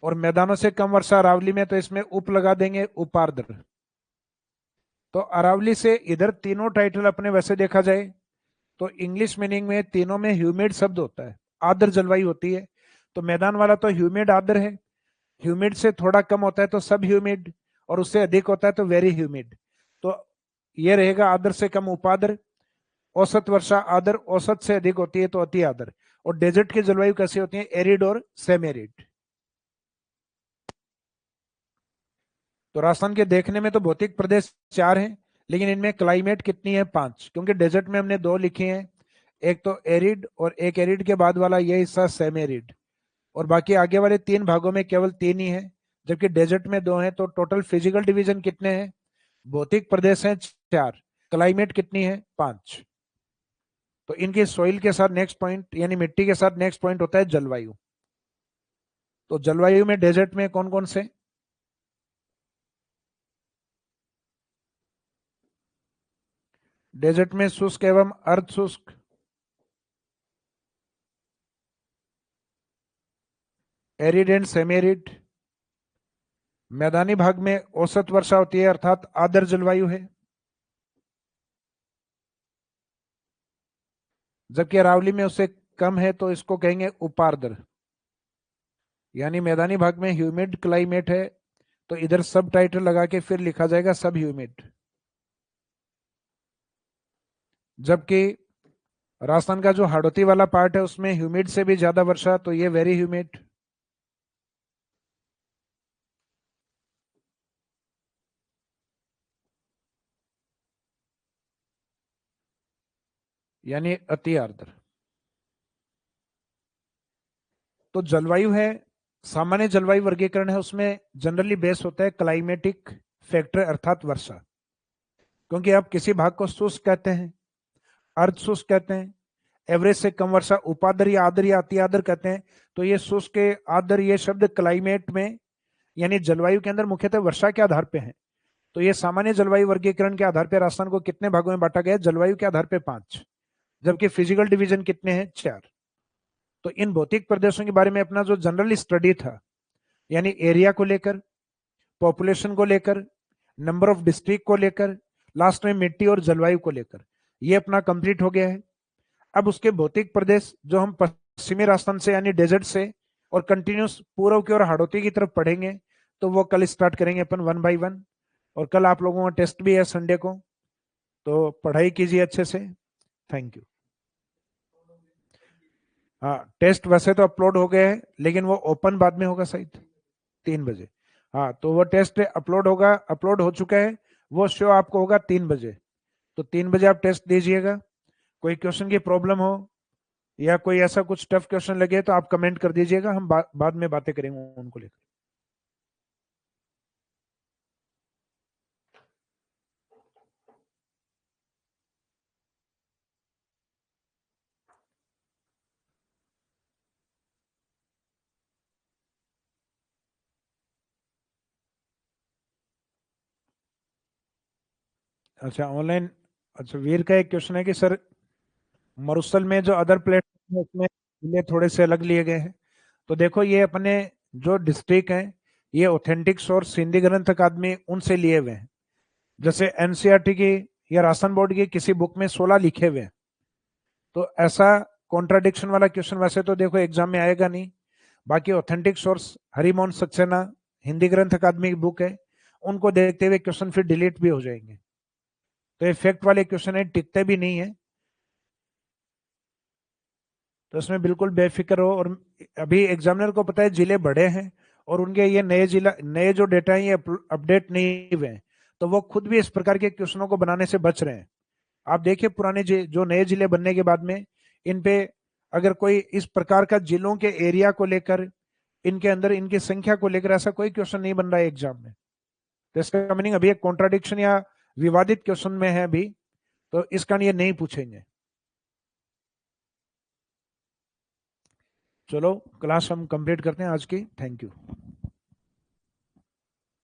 A: और मैदानों से कम वर्षा अरावली में, तो इसमें उप लगा देंगे उपार्द्र। तो अरावली से इधर तीनों टाइटल अपने वैसे देखा जाए तो इंग्लिश मीनिंग में तीनों में ह्यूमिड शब्द होता है, आर्द्र जलवायु होती है। तो मैदान वाला तो ह्यूमिड आर्द्र है, ह्यूमिड से थोड़ा कम होता है तो सब ह्यूमिड, और उससे अधिक होता है तो वेरी ह्यूमिड। तो ये रहेगा आर्द्र से कम उपाद्र, औसत वर्षा आर्द्र, औसत से अधिक होती है तो अति आर्द्र। और डेजर्ट की जलवायु कैसी होती है, एरिड और सेमी एरिड। तो राजस्थान के देखने में तो भौतिक प्रदेश 4 हैं, लेकिन इनमें क्लाइमेट कितनी है 5, क्योंकि डेजर्ट में हमने 2 लिखे हैं, एक तो एरिड और एक एरिड के बाद वाला ये हिस्सा सेमी एरिड, और बाकी आगे वाले 3 भागों में केवल 3 ही है, जबकि डेजर्ट में 2 हैं। तो टोटल फिजिकल डिवीजन कितने हैं, भौतिक प्रदेश हैं 4, क्लाइमेट कितनी है 5। तो इनकी सोइल के साथ नेक्स्ट पॉइंट यानी मिट्टी के साथ नेक्स्ट पॉइंट होता है जलवायु। तो जलवायु में डेजर्ट में कौन कौन से, डेजर्ट में शुष्क एवं अर्ध शुष्क, एरिड एंड सेमी एरिड। मैदानी भाग में औसत वर्षा होती है अर्थात आर्द्र जलवायु है, जबकि अरावली में उससे कम है तो इसको कहेंगे उपार्द्र। यानी मैदानी भाग में ह्यूमिड क्लाइमेट है तो इधर सब टाइटल लगा के फिर लिखा जाएगा सब ह्यूमिड, जबकि राजस्थान का जो हाड़ौती वाला पार्ट है उसमें ह्यूमिड से भी ज्यादा वर्षा तो ये वेरी ह्यूमिड। यानी अति आर्द्र। तो जलवायु है, सामान्य जलवायु वर्गीकरण है, उसमें जनरली बेस होता है क्लाइमेटिक फैक्टर अर्थात वर्षा, क्योंकि आप किसी भाग को शुष्क कहते हैं, अर्ध शुष्क कहते हैं, एवरेज से कम वर्षा उपाद्र या आर्द्र या अति आर्द्र कहते हैं। तो ये शुष्क आर्द्र ये शब्द क्लाइमेट में यानी जलवायु के अंदर मुख्यतः वर्षा के आधार पे है। तो ये सामान्य जलवायु वर्गीकरण के आधार पर राजस्थान को कितने भागों में बांटा गया, जलवायु के आधार पर 5, जबकि फिजिकल डिवीजन कितने हैं 4। तो इन भौतिक प्रदेशों के बारे में अपना जो जनरल स्टडी था, यानी एरिया को लेकर, पॉपुलेशन को लेकर, नंबर ऑफ डिस्ट्रिक्ट को लेकर, लास्ट में मिट्टी और जलवायु को लेकर, ये अपना कंप्लीट हो गया है। अब उसके भौतिक प्रदेश जो हम पश्चिमी राजस्थान से यानी डेजर्ट से और कंटिन्यूस पूर्व की ओर हाड़ौती की तरफ पढ़ेंगे, तो वो कल स्टार्ट करेंगे अपन 1 बाय 1। और कल आप लोगों का टेस्ट भी है संडे को, तो पढ़ाई कीजिए अच्छे से। Thank you. हाँ, टेस्ट वैसे तो अपलोड हो गए हैं, लेकिन वो ओपन बाद में होगा शायद 3 बजे। हाँ, तो वो टेस्ट अपलोड होगा, अपलोड हो चुका है, वो शो आपको होगा 3 बजे। तो 3 बजे आप टेस्ट दीजिएगा। कोई क्वेश्चन की प्रॉब्लम हो या कोई ऐसा कुछ टफ क्वेश्चन लगे तो आप कमेंट कर दीजिएगा, हम बाद में बातें करेंगे उनको लेकर। अच्छा, ऑनलाइन। अच्छा, वीर का एक क्वेश्चन है कि सर मरुस्थल में जो अदर प्लेटफॉर्म है उसमें जिले थोड़े से अलग लिए गए हैं। तो देखो, ये अपने जो डिस्ट्रिक्ट हैं, ये ऑथेंटिक सोर्स हिंदी ग्रंथ अकादमी उनसे लिए हुए हैं। जैसे एनसीईआरटी की या राशन बोर्ड की किसी बुक में 16 लिखे हुए हैं, तो ऐसा कॉन्ट्राडिक्शन वाला क्वेश्चन वैसे तो देखो एग्जाम में आएगा नहीं। बाकी ऑथेंटिक सोर्स हरिमोहन सक्सेना हिंदी ग्रंथ अकादमी की बुक है, उनको देखते हुए क्वेश्चन फिर डिलीट भी हो जाएंगे। तो ये फैक्ट वाले क्वेश्चन है, टिकते भी नहीं है, तो इसमें बिल्कुल बेफिक्र हो। और अभी एग्जामिनर को पता है जिले बड़े हैं और उनके ये नए जिला नए जो डेटा है ये अपडेट नहीं हुए हैं, तो वो खुद भी इस प्रकार के क्वेश्चनों को बनाने से बच रहे हैं। आप देखिए पुराने जो नए जिले बनने के बाद में इन पे अगर कोई इस प्रकार का जिलों के एरिया को लेकर, इनके अंदर इनकी संख्या को लेकर ऐसा कोई क्वेश्चन नहीं बन रहा है एग्जाम में। तो इसका मीनिंग अभी एक कॉन्ट्राडिक्शन या विवादित क्वेश्चन में है अभी, तो इस कारण ये नहीं पूछेंगे। चलो, क्लास हम कंप्लीट करते हैं आज की। Thank you.